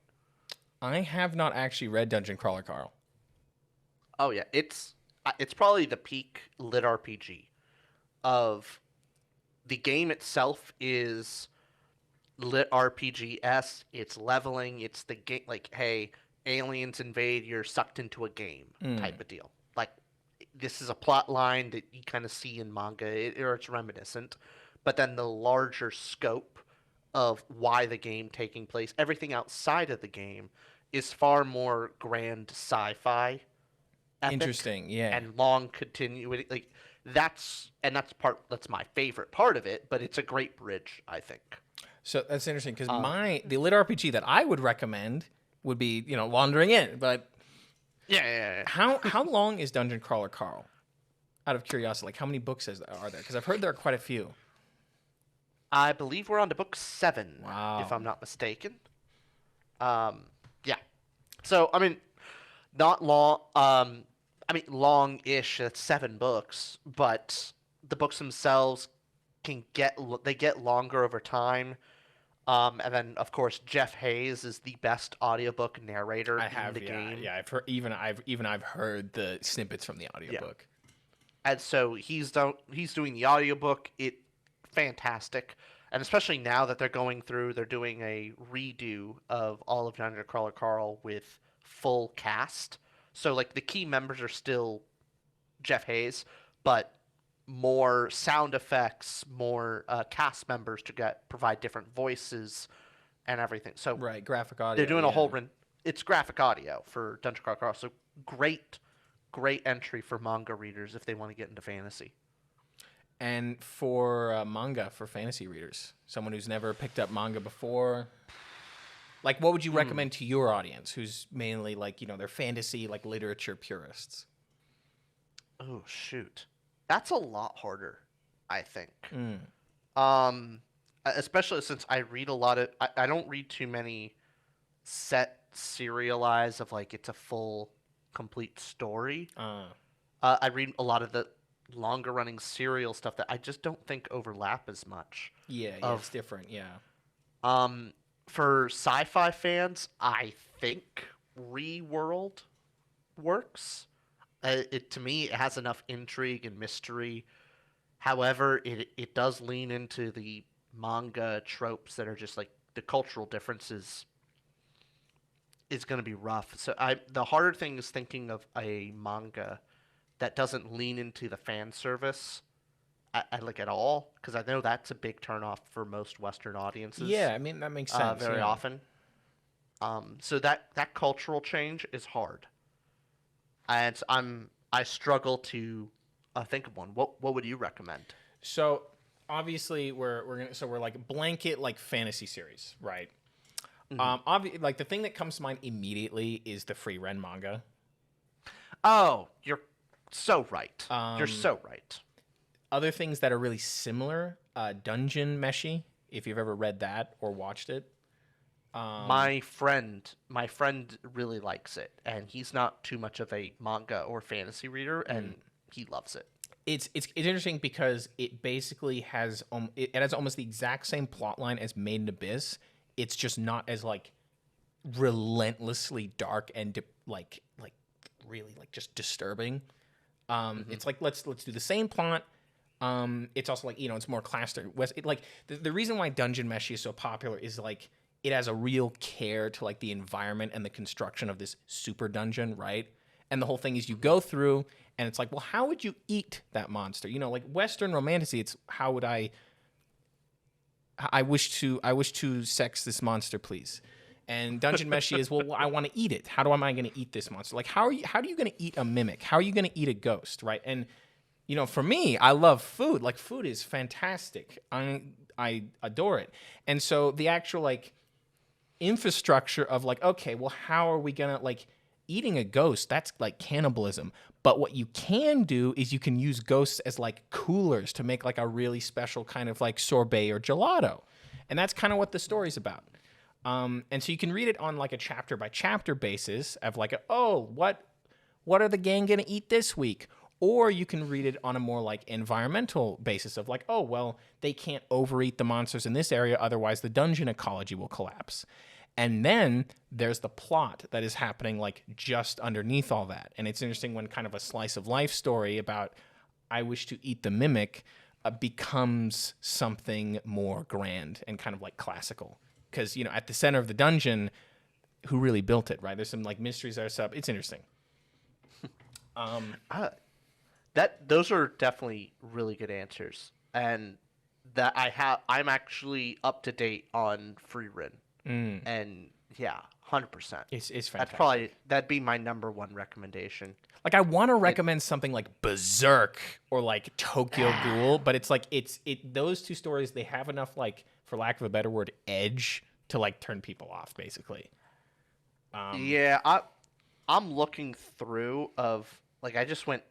I have not actually read Dungeon Crawler Carl. Oh yeah, it's probably the peak lit RPG of the game itself is lit RPG-esque. It's leveling. It's the game like, hey, aliens invade, you're sucked into a game type of deal. Like, this is a plot line that you kind of see in manga, or it's reminiscent. But then the larger scope of why the game taking place, everything outside of the game, is far more grand sci-fi. Epic Interesting, yeah. and long continuity. Like that's my favorite part of it. But it's a great bridge, I think. So that's interesting because the lit RPG that I would recommend would be Wandering In. But Yeah. how long is Dungeon Crawler Carl? Out of curiosity, like how many books are there? Because I've heard there are quite a few. I believe we're on to book 7, Wow. if I'm not mistaken. Yeah. So I mean, not long. Long-ish. That's 7 books, but the books themselves get longer over time. And then of course Jeff Hayes is the best audiobook narrator in the game. Yeah, I've heard I've heard the snippets from the audiobook. And so he's doing the audiobook. It fantastic. And especially now that they're doing a redo of all of Dungeon Crawler Carl with full cast. So like the key members are still Jeff Hayes, but more sound effects, more cast members to provide different voices and everything. So Right, graphic audio. they're doing a yeah. whole it's graphic audio for Dungeon Crawler Carl. So great entry for manga readers if they want to get into fantasy. And for manga for fantasy readers, someone who's never picked up manga before, like what would you recommend to your audience who's mainly like, they're fantasy, like literature purists? Oh, shoot. That's a lot harder, I think. Especially since I read a lot of... I don't read too many set serialized of, like, it's a full, complete story. I read a lot of the longer-running serial stuff that I just don't think overlap as much. Yeah, it's different, yeah. For sci-fi fans, I think ReWorld works. To me, it has enough intrigue and mystery. However, it does lean into the manga tropes that are just like the cultural differences is going to be rough. So the harder thing is thinking of a manga that doesn't lean into the fan service at all, because I know that's a big turnoff for most Western audiences. Yeah, I mean that makes sense. Very yeah. often. So that cultural change is hard, and I struggle to think of one. What would you recommend? So obviously we're like blanket like fantasy series, right? Like the thing that comes to mind immediately is the free Ren manga. Oh, you're so right. You're so right. Other things that are really similar, Dungeon Meshi, if you've ever read that or watched it. My friend really likes it, and he's not too much of a manga or fantasy reader, and he loves it. It's interesting because it basically has it has almost the exact same plot line as Made in Abyss. It's just not as like relentlessly dark and like really like just disturbing. It's like let's do the same plot. It's also like it's more class West. Like the reason why Dungeon Meshi is so popular is like it has a real care to like the environment and the construction of this super dungeon, right? And the whole thing is you go through and it's like, well, how would you eat that monster? Like Western romantasy, it's how would I wish to sex this monster, please. And Dungeon Meshi is, well, I want to eat it. How am I going to eat this monster? Like, how are you going to eat a mimic? How are you going to eat a ghost, right? And for me, I love food. Like, food is fantastic. I adore it. And so the actual like infrastructure of like, okay, well, how are we gonna like eating a ghost? That's like cannibalism. But what you can do is you can use ghosts as like coolers to make like a really special kind of like sorbet or gelato, and that's kind of what the story's about. And so you can read it on like a chapter by chapter basis of like, what are the gang gonna eat this week? Or you can read it on a more like environmental basis of like, oh, well, they can't overeat the monsters in this area, otherwise the dungeon ecology will collapse. And then there's the plot that is happening like just underneath all that. And it's interesting when kind of a slice of life story about I wish to eat the mimic becomes something more grand and kind of like classical. Because, at the center of the dungeon, who really built it, right? There's some like mysteries that are sub. It's interesting. Those are definitely really good answers, and that I'm actually up to date on Free Rin, and yeah, 100%. It's fantastic. That'd be my number one recommendation. Like I want to recommend something like Berserk or like Tokyo Ghoul, but it's like those two stories, they have enough like, for lack of a better word, edge to like turn people off, basically. Yeah, I'm looking through of like I just went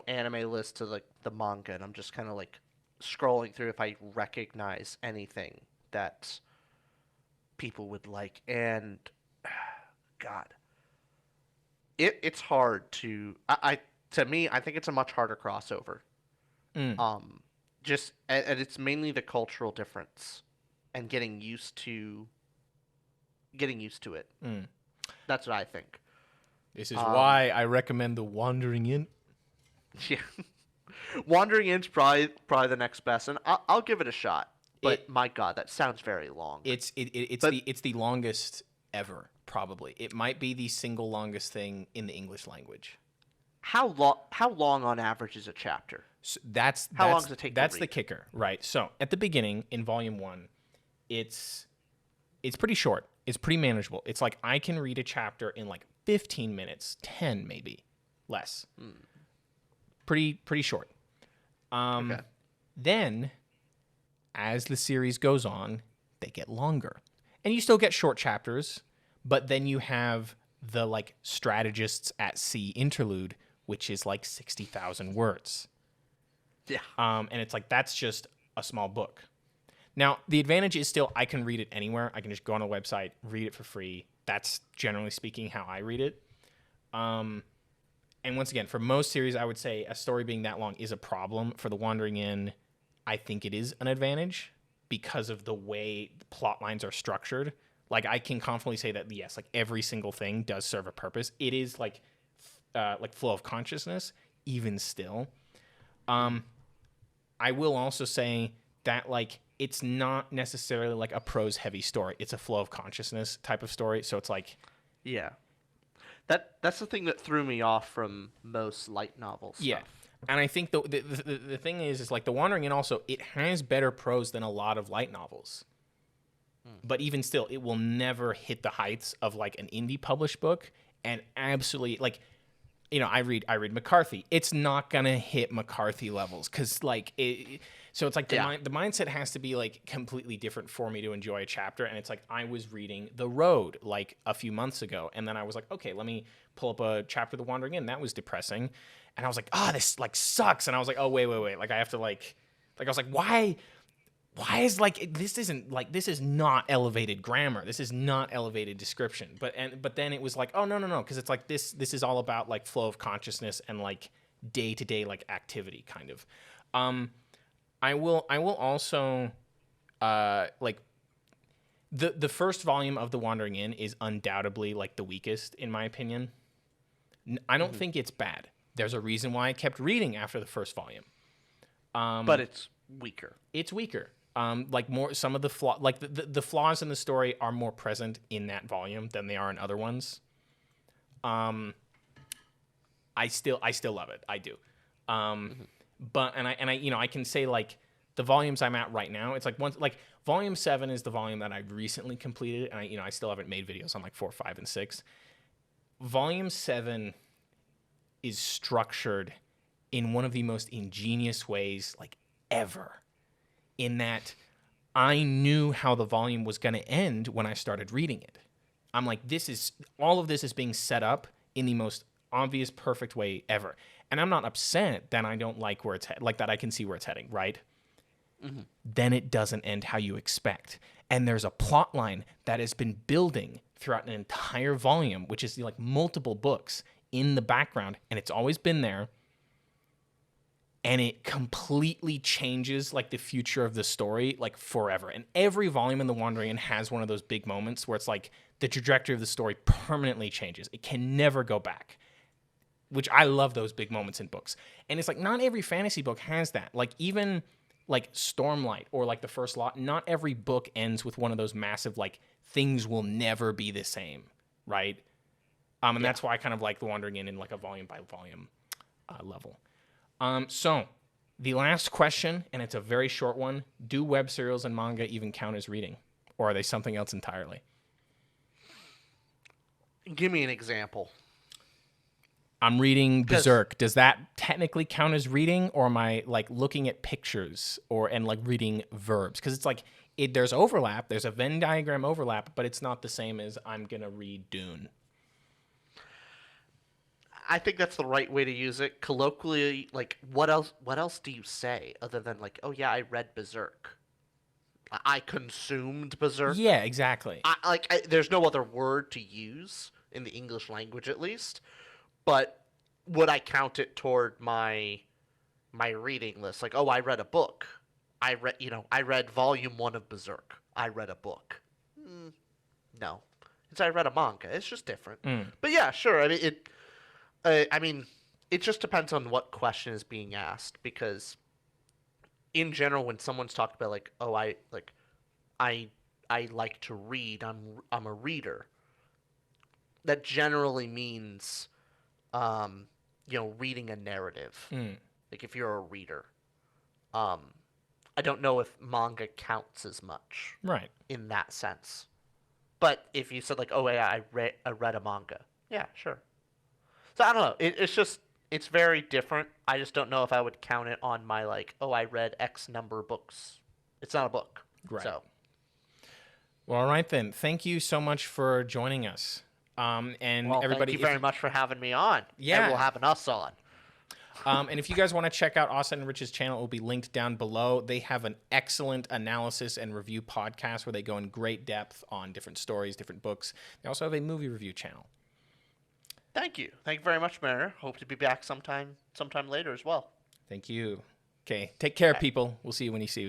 anime list to like the manga, and I'm just kind of like scrolling through if I recognize anything that people would like, and God, it's hard to to me. I think it's a much harder crossover. Just and it's mainly the cultural difference and getting used to it. That's what I think. This is why I recommend The Wandering Inn. Yeah, Wandering Inn's probably the next best, and I'll give it a shot. But my God, that sounds very long. It's the longest ever, probably. It might be the single longest thing in the English language. How long on average is a chapter? So how long does it take? That's the kicker, right? So at the beginning in Volume 1, it's pretty short. It's pretty manageable. It's like I can read a chapter in like 15 minutes, 10 maybe, less. Pretty short. Okay. Then, as the series goes on, they get longer. And you still get short chapters, but then you have the like Strategists at Sea interlude, which is like 60,000 words. Yeah. And it's like, that's just a small book. Now, the advantage is still I can read it anywhere. I can just go on a website, read it for free. That's generally speaking how I read it. And once again, for most series, I would say a story being that long is a problem. For The Wandering Inn, I think it is an advantage because of the way the plot lines are structured. Like, I can confidently say that, yes, like every single thing does serve a purpose. It is like flow of consciousness, even still. I will also say that, like, it's not necessarily like a prose heavy story. It's a flow of consciousness type of story. So it's like, yeah. That's the thing that threw me off from most light novels. Yeah, and I think the thing is like The Wandering Inn also, it has better prose than a lot of light novels. But even still, it will never hit the heights of like an indie published book. And absolutely, like, I read McCarthy. It's not gonna hit McCarthy levels because like it. So it's like the mindset has to be like completely different for me to enjoy a chapter. And it's like I was reading The Road like a few months ago, and then I was like, okay, let me pull up a chapter of The Wandering Inn. That was depressing, and I was like, this like sucks. And I was like, oh wait, like I have to like I was like, why? why is like this isn't like this is not elevated grammar, this is not elevated description, but then it was like, oh no, because it's like this is all about like flow of consciousness and like day-to-day like activity kind of. I will also like the first volume of The Wandering Inn is undoubtedly like the weakest in my opinion. I don't think it's bad. There's a reason why I kept reading after the first volume. But it's weaker. It's weaker. Like more some of the the flaws in the story are more present in that volume than they are in other ones. I still love it. I do. But I I can say like the volumes I'm at right now, it's like volume 7 is the volume that I've recently completed, and I still haven't made videos on like 4, 5, and 6. Volume 7 is structured in one of the most ingenious ways like ever, in that I knew how the volume was going to end when I started reading it. I'm like, all of this is being set up in the most obvious, perfect way ever. And I'm not upset that I don't like where it's like that I can see where it's heading, right? Then it doesn't end how you expect. And there's a plot line that has been building throughout an entire volume, which is like multiple books in the background, and it's always been there. And it completely changes like the future of the story like forever. And every volume in The Wandering Inn has one of those big moments where it's like the trajectory of the story permanently changes. It can never go back, which I love those big moments in books. And it's like not every fantasy book has that. Like even like Stormlight or like the first lot, not every book ends with one of those massive like things will never be the same, right? And that's why I kind of like The Wandering Inn in like a volume by volume level. So the last question, and it's a very short one: do web serials and manga even count as reading, or are they something else entirely? Give me an example. I'm reading Berserk. Does that technically count as reading, or am I like looking at pictures and like reading verbs? Because it's like there's overlap. There's a Venn diagram overlap, but it's not the same as I'm gonna read Dune. I think that's the right way to use it. Colloquially, like, what else do you say other than, like, oh, yeah, I read Berserk. I consumed Berserk. Yeah, exactly. There's no other word to use, in the English language at least. But would I count it toward my reading list? Like, oh, I read a book. I read volume 1 of Berserk. I read a book. No. It's I read a manga. It's just different. But yeah, sure. I mean, it just depends on what question is being asked, because in general, when someone's talked about like, oh, I like to read, I'm a reader, that generally means, reading a narrative. Like if you're a reader, I don't know if manga counts as much, right, in that sense. But if you said like, oh yeah, I read a manga, yeah, sure. So I don't know. It's very different. I just don't know if I would count it on my like, oh, I read X number of books. It's not a book. Right. So. Well, all right then. Thank you so much for joining us. Everybody, thank you very much for having me on. Yeah. And we'll having us on. And if you guys want to check out Austin and Rich's channel, it will be linked down below. They have an excellent analysis and review podcast where they go in great depth on different stories, different books. They also have a movie review channel. Thank you. Thank you very much, Mariner. Hope to be back sometime later as well. Thank you. Okay. Take care, people. We'll see you when you see you.